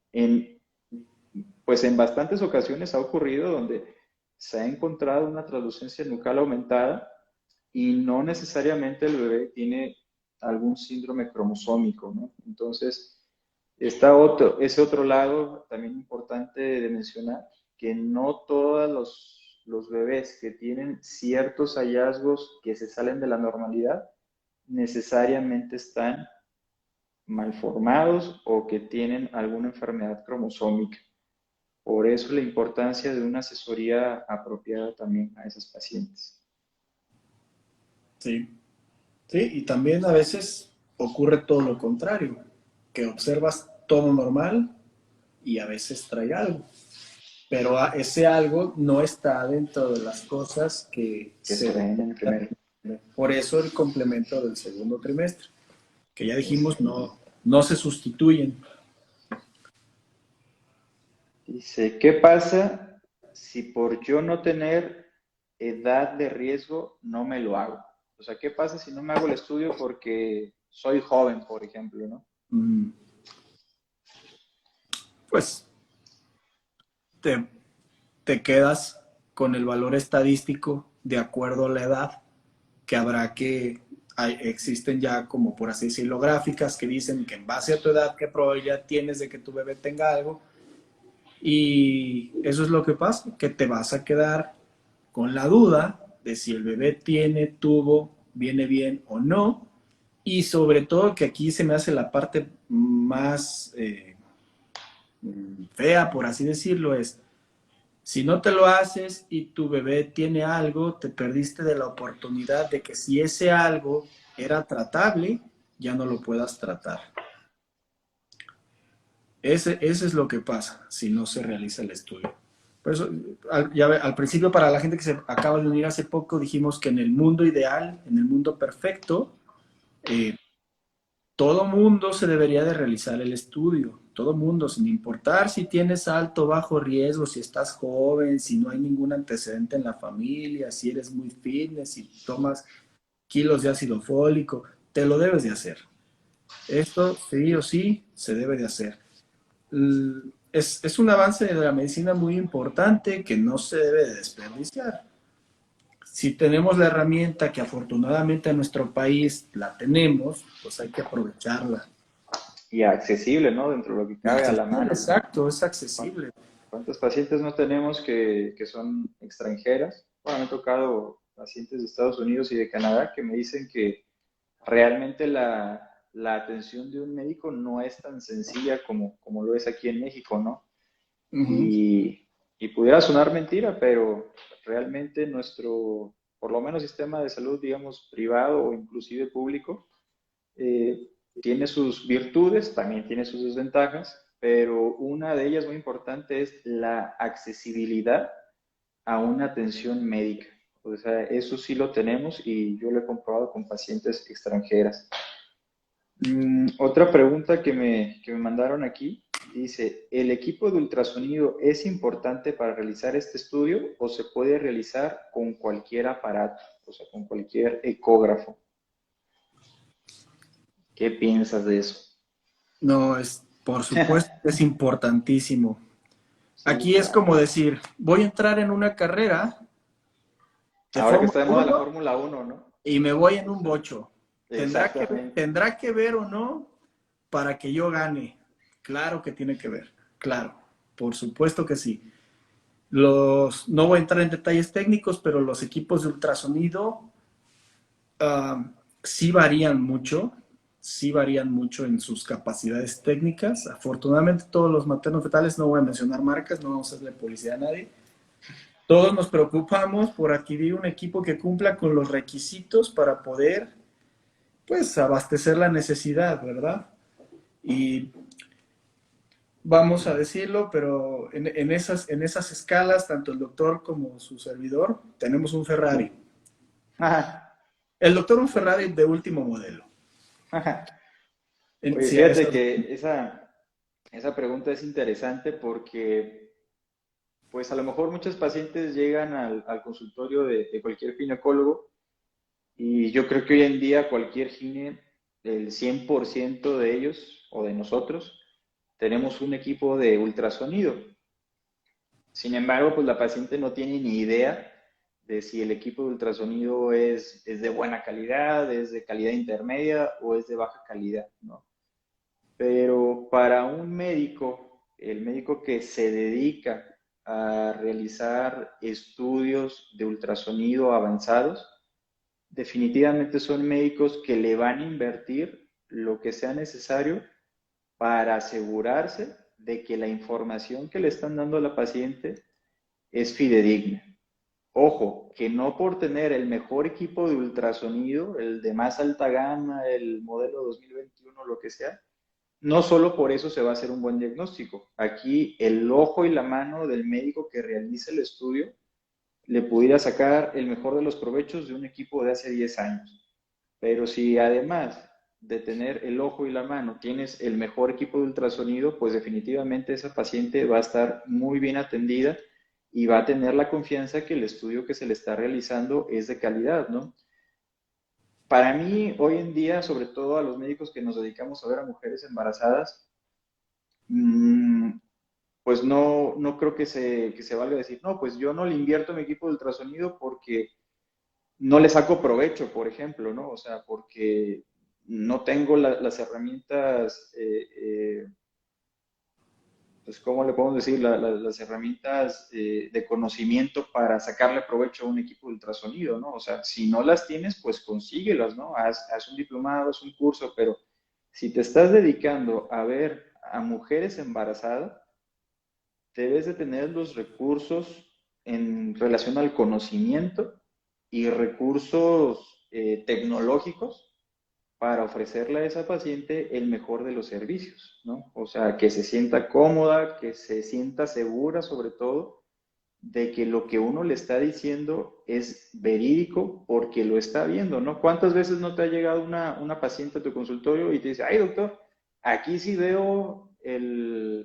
Pues en bastantes ocasiones ha ocurrido donde se ha encontrado una translucencia nucal aumentada y no necesariamente el bebé tiene algún síndrome cromosómico, ¿no? Entonces, ese otro lado también importante de mencionar, que no todos los bebés que tienen ciertos hallazgos que se salen de la normalidad necesariamente están malformados o que tienen alguna enfermedad cromosómica. Por eso la importancia de una asesoría apropiada también a esos pacientes. Sí. Sí, y también a veces ocurre todo lo contrario, que observas todo normal y a veces trae algo, pero ese algo no está dentro de las cosas que que se se ven en el detectan. primer. Por eso el complemento del segundo trimestre, que ya dijimos Exacto. no se sustituyen. Dice, ¿qué pasa si por yo no tener edad de riesgo no me lo hago? O sea, ¿qué pasa si no me hago el estudio porque soy joven, por ejemplo, ¿no? Mm, Pues te, te quedas con el valor estadístico de acuerdo a la edad, que habrá existen ya como por así decirlo gráficas que dicen que en base a tu edad qué probabilidad tienes de que tu bebé tenga algo, y eso es lo que pasa, que te vas a quedar con la duda de si el bebé tuvo, viene bien o no, y sobre todo que aquí se me hace la parte más fea, por así decirlo, es si no te lo haces y tu bebé tiene algo, te perdiste de la oportunidad de que si ese algo era tratable, ya no lo puedas tratar. Ese es lo que pasa si no se realiza el estudio. Por eso, al principio, para la gente que se acaba de unir hace poco, dijimos que en el mundo ideal, en el mundo perfecto, eh, todo mundo se debería de realizar el estudio, todo mundo, sin importar si tienes alto o bajo riesgo, si estás joven, si no hay ningún antecedente en la familia, si eres muy fitness, si tomas kilos de ácido fólico, te lo debes de hacer. Esto sí o sí se debe de hacer. Es un avance de la medicina muy importante que no se debe de desperdiciar. Si tenemos la herramienta que afortunadamente en nuestro país la tenemos, pues hay que aprovecharla. Y accesible, ¿no? Dentro de lo que Y cabe a la accesible, mano. exacto, es ¿Cuán- accesible. ¿Cuántos pacientes no tenemos que son extranjeras? Bueno, me ha tocado pacientes de Estados Unidos y de Canadá que me dicen que realmente la atención de un médico no es tan sencilla como lo es aquí en México, ¿no? Ujú. Y pudiera sonar mentira, pero realmente nuestro, por lo menos sistema de salud, digamos, privado o inclusive público, eh, tiene sus virtudes, también tiene sus desventajas, pero una de ellas muy importante es la accesibilidad a una atención médica. O sea, eso sí lo tenemos y yo lo he comprobado con pacientes extranjeras. Otra pregunta que me mandaron aquí dice, ¿el equipo de ultrasonido es importante para realizar este estudio o se puede realizar con cualquier aparato, o sea, con cualquier ecógrafo? ¿Qué piensas de eso? No, por supuesto, es importantísimo. Sí, Aquí es claro. como decir, voy a entrar en una carrera de Ahora que Fórmula está de moda la 1 Fórmula 1, ¿no? y me voy en un Exact- bocho. Exactamente. Tendrá que ver o no para que yo gane. Claro que tiene que ver, claro, por supuesto que sí. No voy a entrar en detalles técnicos, pero los equipos de ultrasonido sí varían mucho, sí varían mucho en sus capacidades técnicas. Afortunadamente todos los maternos fetales, no voy a mencionar marcas, no vamos a hacerle publicidad a nadie. Todos nos preocupamos por adquirir un equipo que cumpla con los requisitos para poder, pues, abastecer la necesidad, ¿verdad? Y vamos a decirlo, pero en esas escalas, tanto el doctor como su servidor, tenemos un Ferrari. El doctor un Ferrari de último modelo. Oye, Sí, a fíjate esas. que esa pregunta es interesante porque, pues a lo mejor muchos pacientes llegan al consultorio de cualquier ginecólogo y yo creo que hoy en día cualquier gine, el 100% de ellos o de nosotros, tenemos un equipo de ultrasonido. Sin embargo, pues la paciente no tiene ni idea de si el equipo de ultrasonido es de buena calidad, es de calidad intermedia o es de baja calidad, ¿no? Pero para un médico, el médico que se dedica a realizar estudios de ultrasonido avanzados, definitivamente son médicos que le van a invertir lo que sea necesario para asegurarse de que la información que le están dando a la paciente es fidedigna. Ojo, que no por tener el mejor equipo de ultrasonido, el de más alta gama, el modelo 2021, lo que sea, no solo por eso se va a hacer un buen diagnóstico. Aquí el ojo y la mano del médico que realiza el estudio le pudiera sacar el mejor de los provechos de un equipo de hace 10 años. Pero si además de tener el ojo y la mano tienes el mejor equipo de ultrasonido, pues definitivamente esa paciente va a estar muy bien atendida y va a tener la confianza que el estudio que se le está realizando es de calidad, ¿no? Para mí, hoy en día, sobre todo a los médicos que nos dedicamos a ver a mujeres embarazadas, mmm, pues no creo que se valga decir, no, pues yo no le invierto a mi equipo de ultrasonido porque no le saco provecho, por ejemplo, ¿no? O sea, porque no tengo las herramientas, pues, ¿cómo le podemos decir? Las herramientas de conocimiento para sacarle provecho a un equipo de ultrasonido, ¿no? O sea, si no las tienes, pues consíguelas, ¿no? Haz un diplomado, haz un curso, pero si te estás dedicando a ver a mujeres embarazadas, debes de tener los recursos en relación al conocimiento y recursos tecnológicos para ofrecerle a esa paciente el mejor de los servicios, ¿no? O sea, que se sienta cómoda, que se sienta segura sobre todo de que lo que uno le está diciendo es verídico porque lo está viendo, ¿no? ¿Cuántas veces no te ha llegado una paciente a tu consultorio y te dice, ay doctor, aquí sí veo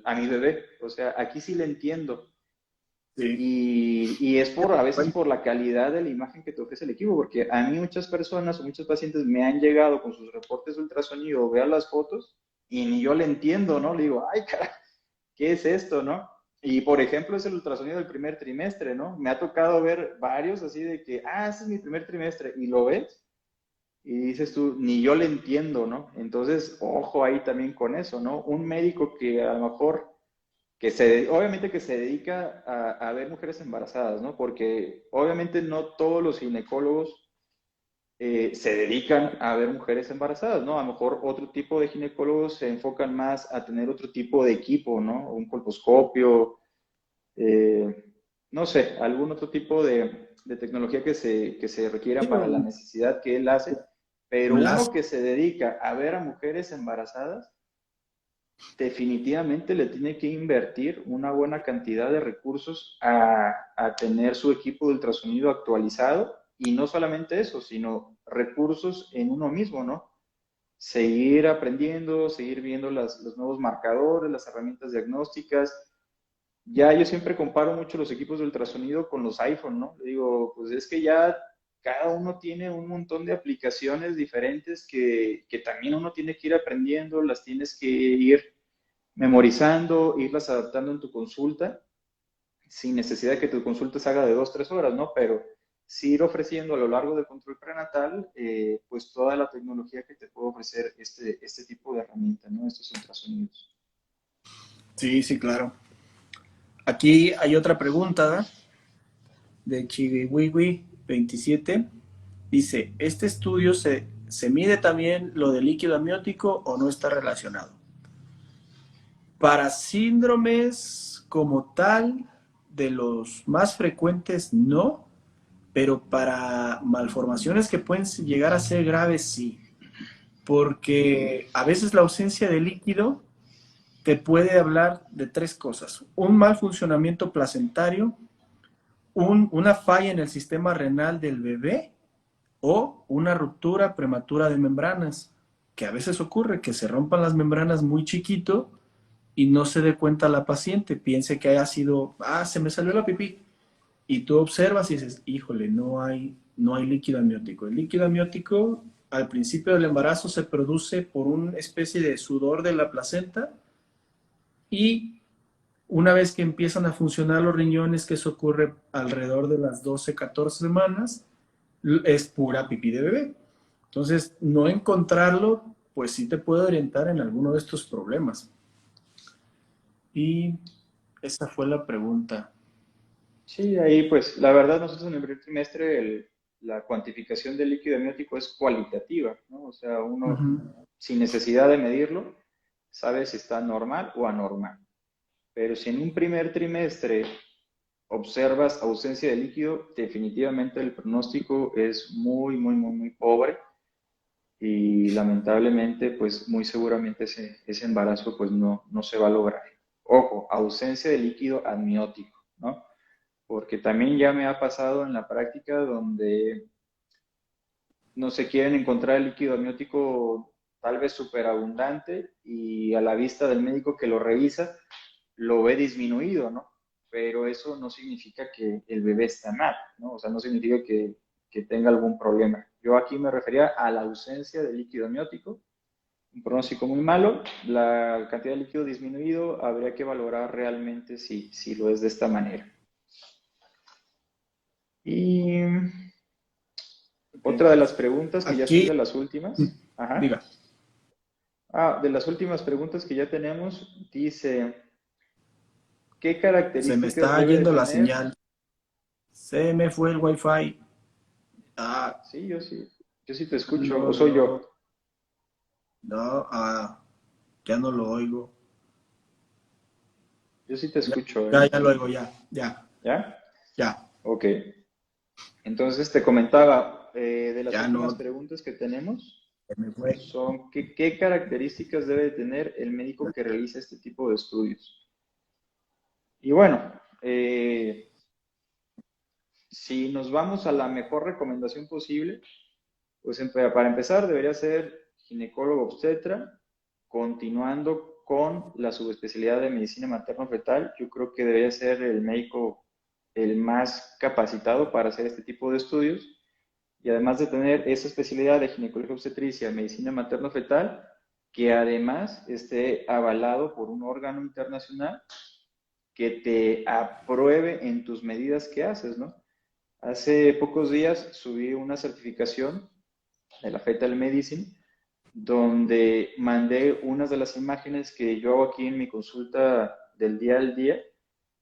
a mi bebé, o sea, aquí sí le entiendo, Sí. y es a veces por la calidad de la imagen que te ofrece el equipo, porque a mí muchas personas o muchos pacientes me han llegado con sus reportes de ultrasonido, vean las fotos y ni yo le entiendo, ¿no? Le digo, ay, cara, ¿qué es esto, no? Y por ejemplo, es el ultrasonido del primer trimestre, ¿no? Me ha tocado ver varios así de que, ese es mi primer trimestre, y lo ves y dices tú, ni yo le entiendo, ¿no? Entonces, ojo ahí también con eso, ¿no? Un médico que a lo mejor obviamente que se dedica a ver mujeres embarazadas, ¿no? Porque obviamente no todos los ginecólogos se dedican a ver mujeres embarazadas, ¿no? A lo mejor otro tipo de ginecólogos se enfocan más a tener otro tipo de equipo, ¿no? Un colposcopio, eh, no sé, algún otro tipo de tecnología que se requiera Sí, para la necesidad que él hace, pero un uno láser. que se dedica a ver a mujeres embarazadas, definitivamente le tiene que invertir una buena cantidad de recursos a tener su equipo de ultrasonido actualizado y no solamente eso, sino recursos en uno mismo, ¿no? Seguir aprendiendo, seguir viendo los nuevos marcadores, las herramientas diagnósticas. Ya yo siempre comparo mucho los equipos de ultrasonido con los iPhone, ¿no? Le digo, pues es que ya cada uno tiene un montón de aplicaciones diferentes que también uno tiene que ir aprendiendo, las tienes que ir memorizando, irlas adaptando en tu consulta, sin necesidad de que tu consulta se haga de 2, 3 horas, ¿no? Pero sí ir ofreciendo a lo largo del control prenatal, pues toda la tecnología que te puede ofrecer este tipo de herramienta, ¿no? Estos ultrasonidos. Sí, sí, claro. Aquí hay otra pregunta, ¿da? De Chiwiwi27. Dice, ¿este estudio se mide también lo del líquido amniótico o no está relacionado? Para síndromes como tal, de los más frecuentes no, pero para malformaciones que pueden llegar a ser graves sí, porque a veces la ausencia de líquido te puede hablar de tres cosas: un mal funcionamiento placentario, una falla en el sistema renal del bebé o una ruptura prematura de membranas, que a veces ocurre que se rompan las membranas muy chiquito y no se dé cuenta la paciente, piense que haya sido, se me salió la pipí, y tú observas y dices, híjole, no hay líquido amniótico. El líquido amniótico al principio del embarazo se produce por una especie de sudor de la placenta, y una vez que empiezan a funcionar los riñones, que eso ocurre alrededor de las 12, 14 semanas, es pura pipí de bebé. Entonces, no encontrarlo, pues sí te puede orientar en alguno de estos problemas. Y esa fue la pregunta. Sí, ahí pues la verdad nosotros en el primer trimestre la cuantificación del líquido amniótico es cualitativa, ¿no? O sea, uno Ujú. sin necesidad de medirlo sabe si está normal o anormal. Pero si en un primer trimestre observas ausencia de líquido, definitivamente el pronóstico es muy, muy, muy, muy pobre y lamentablemente, pues muy seguramente ese embarazo pues no se va a lograr. Ojo, ausencia de líquido amniótico, ¿no? Porque también ya me ha pasado en la práctica donde no se quieren encontrar el líquido amniótico tal vez superabundante y a la vista del médico que lo revisa lo ve disminuido, ¿no? Pero eso no significa que el bebé está mal, ¿no? O sea, no significa que tenga algún problema. Yo aquí me refería a la ausencia de líquido amniótico, un pronóstico muy malo, la cantidad de líquido disminuido, habría que valorar realmente si lo es de esta manera. Y Ok. otra de las preguntas que ya son Aquí, de las últimas, ajá. diga, De las últimas preguntas que ya tenemos, dice, ¿qué se me características está debe de yendo la tener? señal. Se me fue el wifi. Ah, Sí, yo sí te escucho, o no, soy no, yo, no, ya no lo oigo. yo sí te Ya, escucho, ya lo oigo, ya, ¿ya? ya, Ok, entonces te comentaba, de las ya últimas no, preguntas que tenemos se me fue. son, ¿qué características debe de tener el médico que realiza este tipo de estudios? Y bueno, si nos vamos a la mejor recomendación posible, pues para empezar debería ser ginecólogo obstetra, continuando con la subespecialidad de medicina materno-fetal. Yo creo que debería ser el médico el más capacitado para hacer este tipo de estudios. Y además de tener esa especialidad de ginecología obstetricia, medicina materno-fetal, que además esté avalado por un órgano internacional que te apruebe en tus medidas que haces, ¿no? Hace pocos días subí una certificación de la Fetal Medicine, donde mandé unas de las imágenes que yo hago aquí en mi consulta del día al día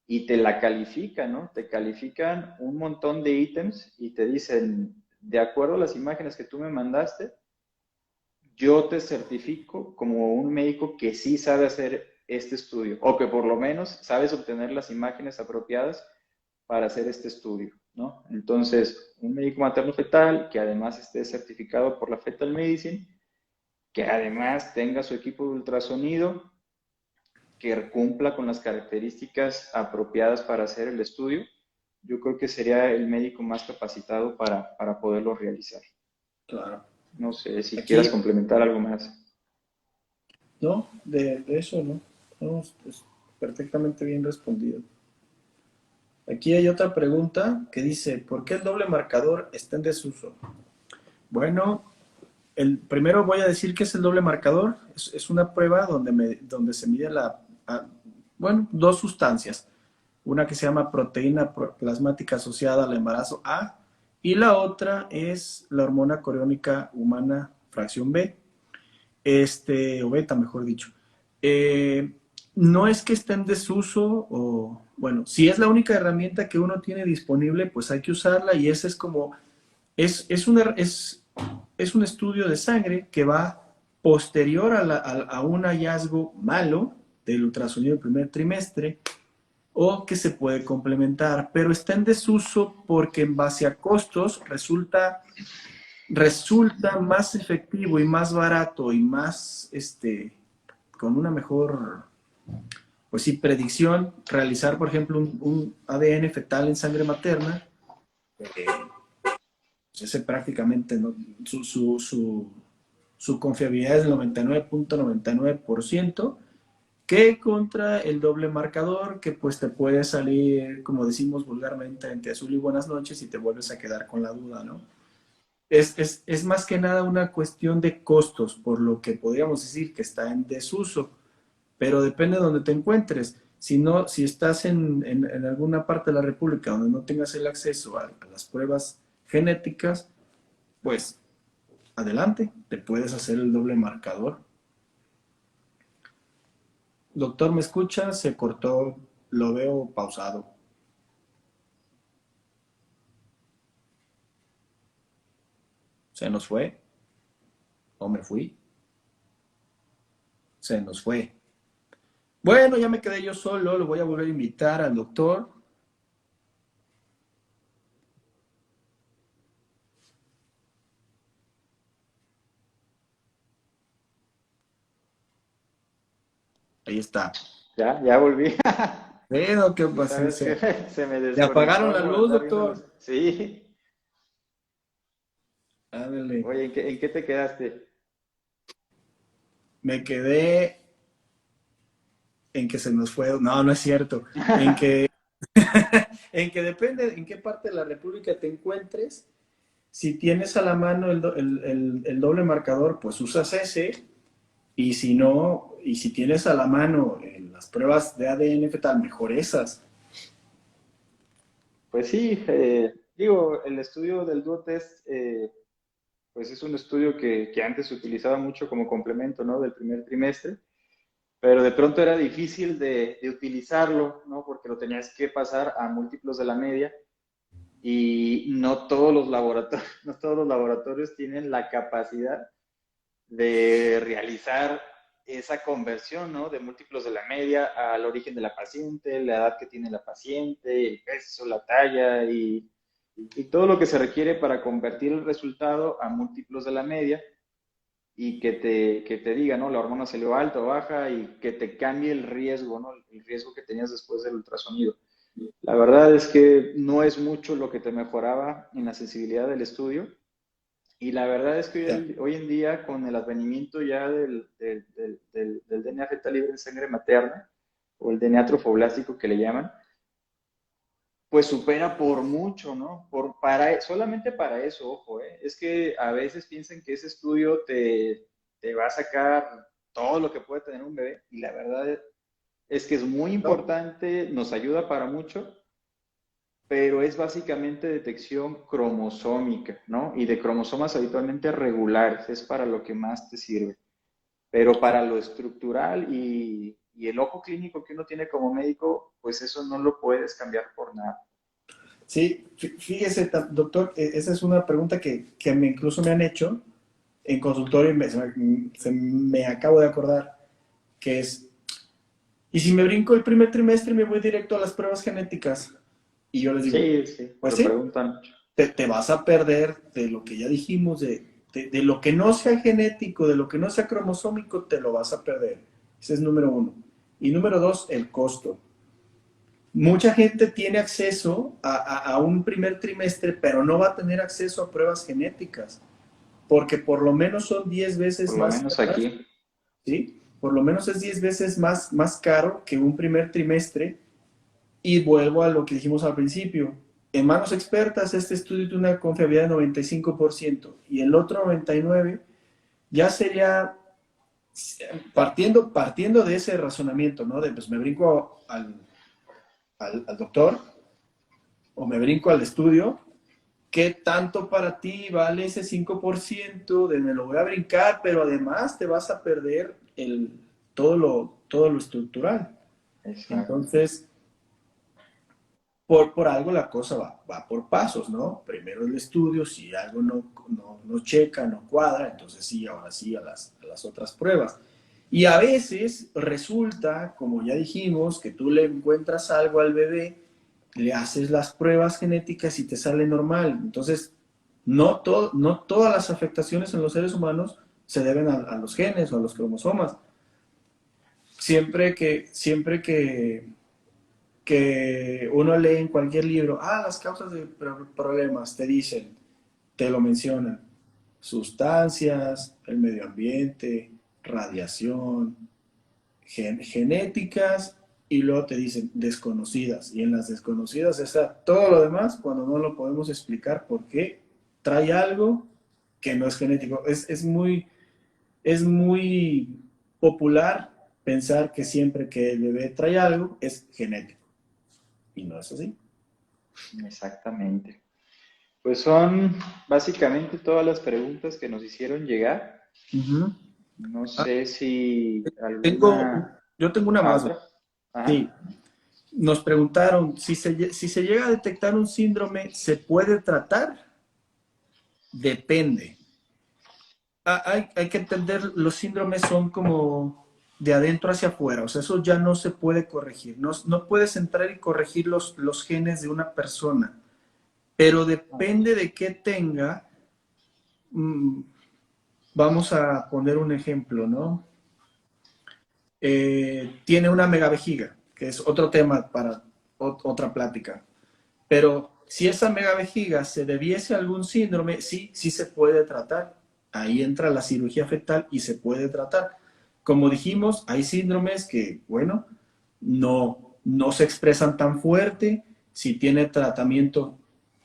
y te la califican, ¿no? Te califican un montón de ítems y te dicen, de acuerdo a las imágenes que tú me mandaste, yo te certifico como un médico que sí sabe hacer este estudio o que por lo menos sabes obtener las imágenes apropiadas para hacer este estudio, ¿no? Entonces, un médico materno-fetal que además esté certificado por la Fetal Medicine, que además tenga su equipo de ultrasonido, que cumpla con las características apropiadas para hacer el estudio, yo creo que sería el médico más capacitado para poderlo realizar. Claro. No sé si quieras Aquí, complementar algo más. no, de eso no. No, es perfectamente bien respondido. Aquí hay otra pregunta que dice, ¿por qué el doble marcador está en desuso? Bueno, primero voy a decir que es el doble marcador. Es una prueba donde se mide bueno, dos sustancias. Una que se llama proteína plasmática asociada al embarazo A y la otra es la hormona coriónica humana fracción B, o beta, mejor dicho. Eh, no es que esté en desuso o, bueno, si es la única herramienta que uno tiene disponible, pues hay que usarla y ese es como, es un estudio de sangre que va posterior a un hallazgo malo del ultrasonido del primer trimestre o que se puede complementar, pero está en desuso porque en base a costos resulta más efectivo y más barato y más, con una mejor, pues sí, predicción, realizar, por ejemplo, un ADN fetal en sangre materna, pues ese prácticamente, ¿no? Su confiabilidad es del 99.99%, que contra el doble marcador, que pues te puede salir, como decimos vulgarmente, entre azul y buenas noches y te vuelves a quedar con la duda, ¿no? Es más que nada una cuestión de costos, por lo que podríamos decir que está en desuso, pero depende de donde te encuentres. Si no, si estás en alguna parte de la República donde no tengas el acceso a las pruebas genéticas, pues adelante, te puedes hacer el doble marcador. Doctor, ¿me escucha? Se cortó, lo veo pausado. ¿Se nos fue? ¿O me fui? Se nos fue. Bueno, ya me quedé yo solo, lo voy a volver a invitar al doctor. Ahí está. Ya volví. Pero, ¿qué Y sabes que paciencia? se me ¿Le apagaron desconectó la por luz, andar viendo doctor? los... Sí. Ándale. Oye, en qué te quedaste? Me quedé en que se nos fue. No, no es cierto. En que, en que depende en qué parte de la República te encuentres. Si tienes a la mano el doble marcador, pues usas ese. Y si no, y si tienes a la mano las pruebas de ADN fetal, mejor esas. Pues sí, digo, el estudio del duotest, pues es un estudio que antes se utilizaba mucho como complemento, ¿no? Del primer trimestre, pero de pronto era difícil de utilizarlo, ¿no? Porque lo tenías que pasar a múltiplos de la media y no todos los laboratorios, no todos los laboratorios tienen la capacidad de realizar esa conversión, ¿no? De múltiplos de la media al origen de la paciente, la edad que tiene la paciente, el peso, la talla y todo lo que se requiere para convertir el resultado a múltiplos de la media y que te diga, ¿no? La hormona salió alta o baja y que te cambie el riesgo, ¿no? El riesgo que tenías después del ultrasonido. La verdad es que no es mucho lo que te mejoraba en la sensibilidad del estudio. Y la verdad es que Ya. hoy en día, con el advenimiento ya del DNA fetal libre en sangre materna, o el DNA trofoblástico que le llaman, pues supera por mucho, ¿no? Solamente para eso, ojo, ¿eh? Es que a veces piensan que ese estudio te va a sacar todo lo que puede tener un bebé, y la verdad es que es muy No, importante, nos ayuda para mucho, pero es básicamente detección cromosómica, ¿no? Y de cromosomas habitualmente regulares, es para lo que más te sirve. Pero para lo estructural y el ojo clínico que uno tiene como médico, pues eso no lo puedes cambiar por nada. sí, fíjese, doctor, esa es una pregunta que incluso me han hecho en consultorio y se me acabo de acordar, que es, ¿y si me brinco el primer trimestre y me voy directo a las pruebas genéticas? Y yo les digo, Sí, sí, pues lo sí, preguntan mucho. te vas a perder de lo que ya dijimos, de lo que no sea genético, de lo que no sea cromosómico, te lo vas a perder. Ese es número uno. Y número dos, el costo. Mucha gente tiene acceso a un primer trimestre, pero no va a tener acceso a pruebas genéticas, porque por lo menos son 10 Por veces lo más menos caras, aquí. ¿sí? Por lo menos es 10 veces más caro que un primer trimestre. Y vuelvo a lo que dijimos al principio. En manos expertas, este estudio tiene una confiabilidad de 95% y el otro 99% ya sería partiendo de ese razonamiento, ¿no? De pues me brinco al doctor o me brinco al estudio. ¿Qué tanto para ti vale ese 5% de me lo voy a brincar, pero además te vas a perder todo lo estructural? Exacto. Entonces, por algo la cosa va por pasos, ¿no? Primero el estudio, si algo no checa, no cuadra, entonces sí, ahora sí a las otras pruebas. Y a veces resulta, como ya dijimos, que tú le encuentras algo al bebé, le haces las pruebas genéticas y te sale normal. Entonces, no todas las afectaciones en los seres humanos se deben a los genes o a los cromosomas. Siempre que uno lee en cualquier libro, las causas de problemas, te lo mencionan, sustancias, el medio ambiente, radiación, genéticas, y luego te dicen desconocidas, y en las desconocidas está todo lo demás cuando no lo podemos explicar por qué trae algo que no es genético. Es muy popular pensar que siempre que el bebé trae algo es genético. Y no es así. Exactamente. Pues son básicamente todas las preguntas que nos hicieron llegar. Ujú. No Ah, sé si tengo, alguna yo tengo una más. otra. Sí, Ajá. nos preguntaron, si se llega a detectar un síndrome, ¿se puede tratar? Depende. Hay que entender, los síndromes son como de adentro hacia afuera, o sea, eso ya no se puede corregir. No puedes entrar y corregir los genes de una persona, pero depende de qué tenga. mm, Vamos a poner un ejemplo, ¿no? tiene una megavejiga, que es otro tema para otra plática. Pero si esa megavejiga se debiese a algún síndrome, sí, sí se puede tratar. Ahí entra la cirugía fetal y se puede tratar. Como dijimos, hay síndromes que, bueno, no se expresan tan fuerte. Si tiene tratamiento,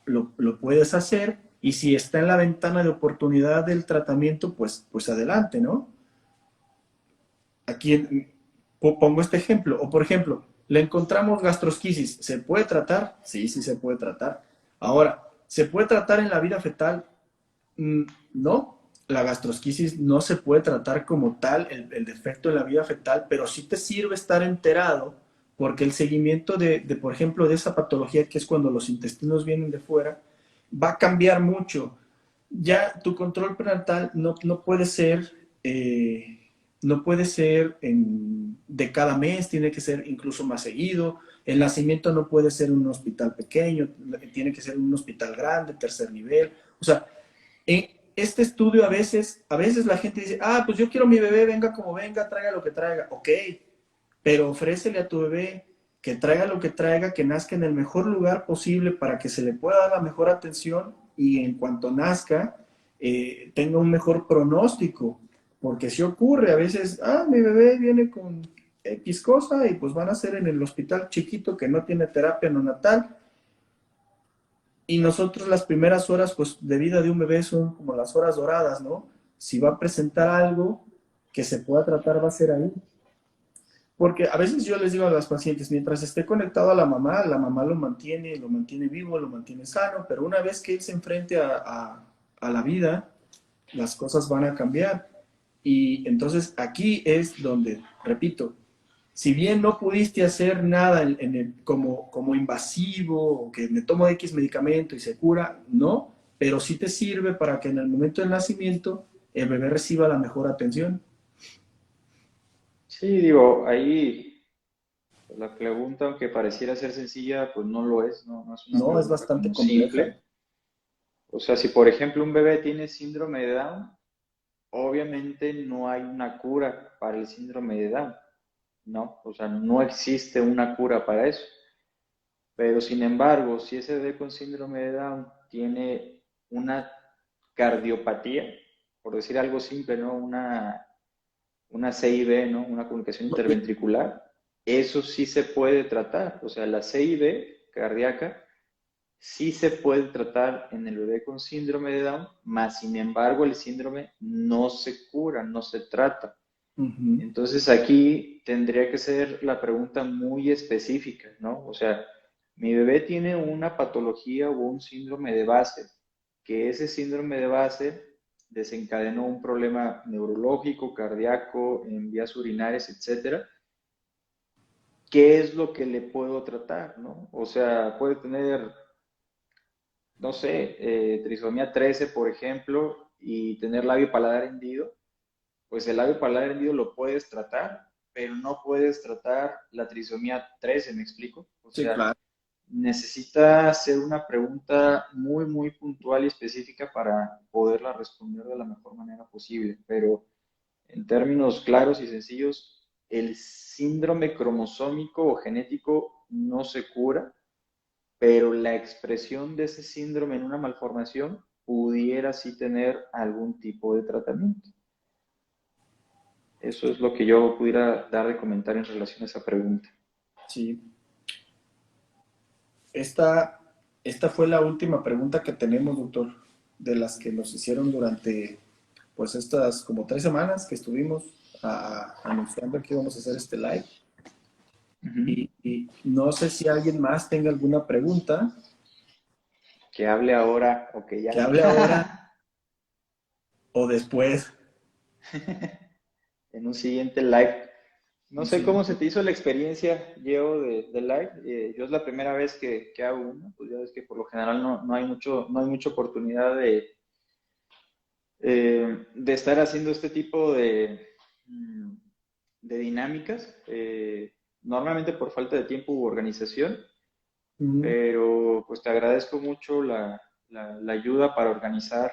lo puedes hacer. Y si está en la ventana de oportunidad del tratamiento, pues adelante, ¿no? Aquí pongo este ejemplo. O por ejemplo, le encontramos gastrosquisis. ¿Se puede tratar? Sí, sí se puede tratar. Ahora, ¿se puede tratar en la vida fetal? Mm, no. La gastrosquisis no se puede tratar como tal, el defecto en la vida fetal, pero sí te sirve estar enterado porque el seguimiento por ejemplo, de esa patología que es cuando los intestinos vienen de fuera, va a cambiar mucho. Ya tu control prenatal no puede ser no puede ser de cada mes, tiene que ser incluso más seguido. El nacimiento no puede ser en un hospital pequeño, tiene que ser en un hospital grande, tercer nivel. O sea, en este estudio a veces la gente dice, ah, pues yo quiero mi bebé, venga como venga, traiga lo que traiga. Ok, pero ofrécele a tu bebé que traiga lo que traiga, que nazca en el mejor lugar posible para que se le pueda dar la mejor atención y en cuanto nazca tenga un mejor pronóstico. Porque si ocurre, a veces, ah, mi bebé viene con X cosa y pues van a ser en el hospital chiquito que no tiene terapia neonatal y nosotros las primeras horas pues de vida de un bebé son como las horas doradas, ¿no? Si va a presentar algo que se pueda tratar va a ser ahí. Porque a veces yo les digo a los pacientes, mientras esté conectado a la mamá lo mantiene vivo, lo mantiene sano, pero una vez que él se enfrente a la vida, las cosas van a cambiar. Y entonces aquí es donde, repito, si bien no pudiste hacer nada como invasivo o que me tomo X medicamento y se cura, no, pero sí te sirve para que en el momento del nacimiento el bebé reciba la mejor atención. Sí, digo, ahí pues, la pregunta, aunque pareciera ser sencilla, pues no lo es, no es una No, es pregunta bastante como compleja. simple. O sea, si por ejemplo un bebé tiene síndrome de Down, obviamente no hay una cura para el síndrome de Down, ¿no? O sea, no existe una cura para eso. Pero sin embargo, si ese bebé con síndrome de Down tiene una cardiopatía, por decir algo simple, ¿no? Una CIB, ¿no? Una comunicación interventricular, eso sí se puede tratar. O sea, la CIB cardíaca sí se puede tratar en el bebé con síndrome de Down, más sin embargo el síndrome no se cura, no se trata. Ujú. Entonces aquí tendría que ser la pregunta muy específica, ¿no? O sea, mi bebé tiene una patología o un síndrome de base, que ese síndrome de base desencadenó un problema neurológico, cardíaco, en vías urinarias, etcétera. ¿Qué es lo que le puedo tratar, no? O sea, puede tener, no sé, trisomía 13, por ejemplo, y tener labio paladar hendido, pues el labio paladar hendido lo puedes tratar, pero no puedes tratar la trisomía 13, ¿me explico? O Sí, sea, claro. necesita hacer una pregunta muy, muy puntual y específica para poderla responder de la mejor manera posible, pero en términos claros y sencillos, el síndrome cromosómico o genético no se cura, pero la expresión de ese síndrome en una malformación pudiera sí tener algún tipo de tratamiento. Eso es lo que yo pudiera dar de comentario en relación a esa pregunta. Sí. Esta, esta fue la última pregunta que tenemos, doctor, de las que nos hicieron durante, pues, estas como 3 semanas que estuvimos anunciando que íbamos a hacer este live. Ujú. Y no sé si alguien más tenga alguna pregunta, Que hable ahora o que que llame. hable ahora o después. En un siguiente live. No sé Sí, cómo se te hizo la experiencia, Diego, de live. Yo es la primera vez que hago uno, pues ya ves que por lo general no hay no hay mucha oportunidad de estar haciendo este tipo mm, de dinámicas, normalmente por falta de tiempo u organización, ujú, pero pues te agradezco mucho la ayuda para organizar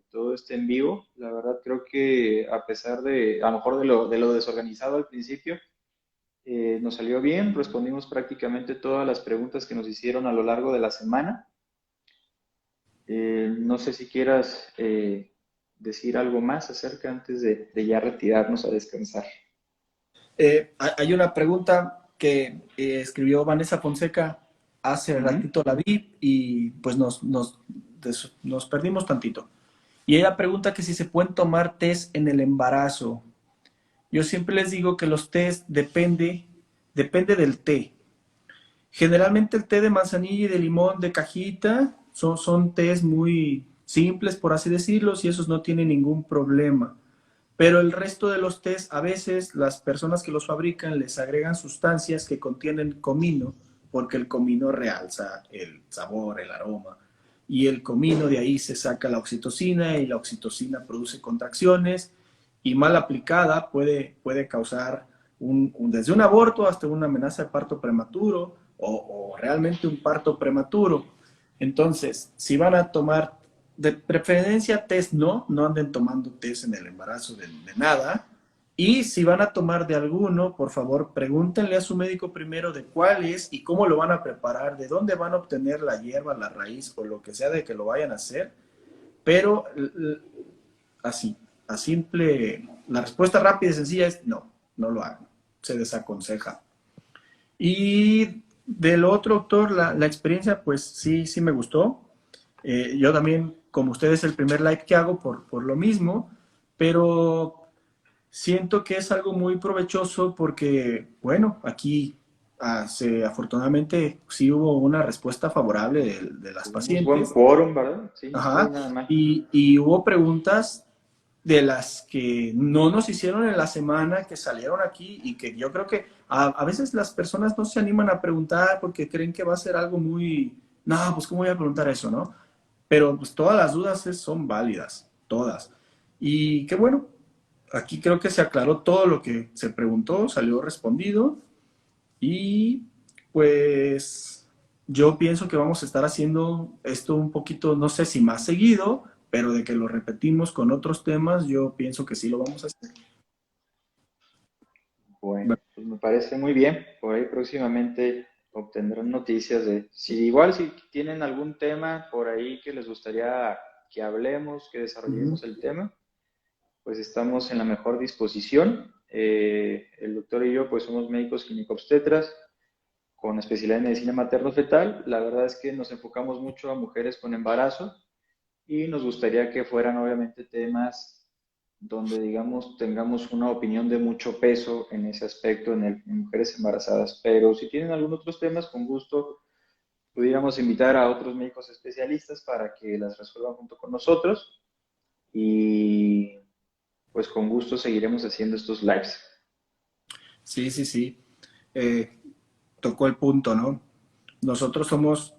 todo este en vivo. La verdad creo que a pesar de, a lo mejor de lo desorganizado al principio, nos salió bien, respondimos prácticamente todas las preguntas que nos hicieron a lo largo de la semana. No sé si quieras decir algo más acerca antes de ya retirarnos a descansar. Hay una pregunta que escribió Vanessa Fonseca hace Ujú. ratito, la vi y pues nos perdimos tantito. Y ella pregunta que si se pueden tomar test en el embarazo. Yo siempre les digo que los test depende del té. Generalmente el té de manzanilla y de limón de cajita son tés muy simples, por así decirlo, y esos no tienen ningún problema. Pero el resto de los tés, a veces las personas que los fabrican les agregan sustancias que contienen comino, porque el comino realza el sabor, el aroma. Y el comino de ahí se saca la oxitocina y la oxitocina produce contracciones y mal aplicada puede causar desde un aborto hasta una amenaza de parto prematuro o realmente un parto prematuro. Entonces, si van a tomar de preferencia test no anden tomando test en el embarazo de nada. Y si van a tomar de alguno, por favor, pregúntenle a su médico primero de cuál es y cómo lo van a preparar, de dónde van a obtener la hierba, la raíz o lo que sea de que lo vayan a hacer. Pero así, a simple, la respuesta rápida y sencilla es no lo hagan. Se desaconseja. Y del otro autor, la experiencia, pues sí me gustó. Yo también, como ustedes, el primer live que hago por lo mismo, pero siento que es algo muy provechoso porque, bueno, aquí afortunadamente sí hubo una respuesta favorable de las Tuvimos buen pacientes. quórum, ¿verdad? Sí, no estuvo Ajá. nada mal. Y hubo preguntas de las que no nos hicieron en la semana, que salieron aquí y que yo creo que a veces las personas no se animan a preguntar porque creen que va a ser algo muy, no, pues cómo voy a preguntar eso, ¿no? Pero pues todas las dudas son válidas, todas. Y qué bueno, aquí creo que se aclaró todo lo que se preguntó, salió respondido y pues yo pienso que vamos a estar haciendo esto un poquito, no sé si más seguido, pero de que lo repetimos con otros temas, yo pienso que sí lo vamos a hacer. Bueno, pues me parece muy bien. Por ahí próximamente obtendrán noticias de si igual si tienen algún tema por ahí que les gustaría que hablemos, que Ujú. desarrollemos el tema, pues estamos en la mejor disposición. El doctor y yo pues somos médicos ginecobstetras con especialidad en medicina materno-fetal. La verdad es que nos enfocamos mucho a mujeres con embarazo y nos gustaría que fueran obviamente temas donde, digamos, tengamos una opinión de mucho peso en ese aspecto en mujeres embarazadas. Pero si tienen algunos otros temas, con gusto pudiéramos invitar a otros médicos especialistas para que las resuelvan junto con nosotros y pues con gusto seguiremos haciendo estos lives. Sí, sí, sí. Eh, Tocó el punto, ¿no? Nosotros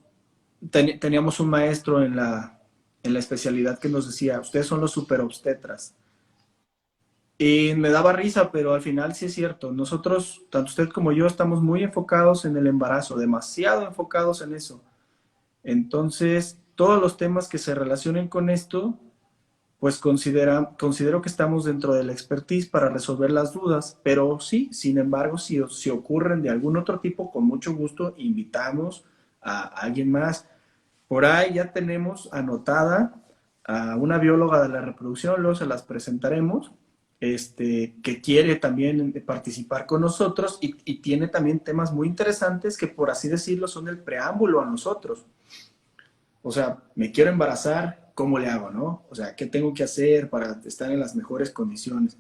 teníamos un maestro en la especialidad que nos decía, ustedes son los superobstetras. Y me daba risa, pero al final sí es cierto. Nosotros, tanto usted como yo, estamos muy enfocados en el embarazo, demasiado enfocados en eso. Entonces, todos los temas que se relacionen con esto, pues considero que estamos dentro de la expertise para resolver las dudas, pero sí, sin embargo, si ocurren de algún otro tipo, con mucho gusto invitamos a alguien más. Por ahí ya tenemos anotada a una bióloga de la reproducción, luego se las presentaremos, que quiere también participar con nosotros y tiene también temas muy interesantes que, por así decirlo, son el preámbulo a nosotros. O sea, me quiero embarazar, ¿cómo le hago, no? O sea, ¿qué tengo que hacer para estar en las mejores condiciones?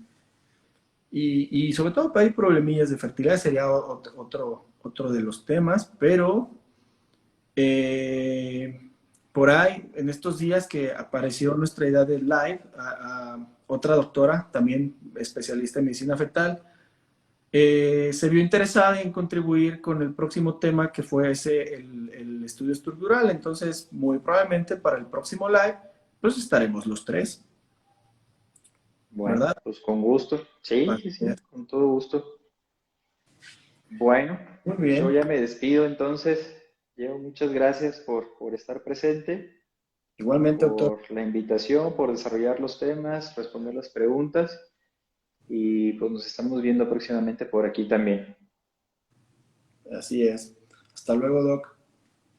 Y sobre todo, hay problemillas de fertilidad, sería otro de los temas, pero por ahí, en estos días que apareció nuestra idea de live, otra doctora, también especialista en medicina fetal, se vio interesada en contribuir con el próximo tema que fue el estudio estructural. Entonces, muy probablemente para el próximo live, pues estaremos los tres, Bueno, ¿verdad? pues con gusto. Sí, Así sí, sí, es. con todo gusto. Bueno, Muy pues yo bien. ya me despido entonces. Diego, muchas gracias por estar presente. Igualmente, doctor. por la invitación, por desarrollar los temas, responder las preguntas y pues nos estamos viendo próximamente por aquí también. Así es. Hasta luego, doc.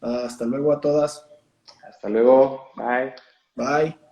Hasta luego a todas. Hasta luego, bye. Bye.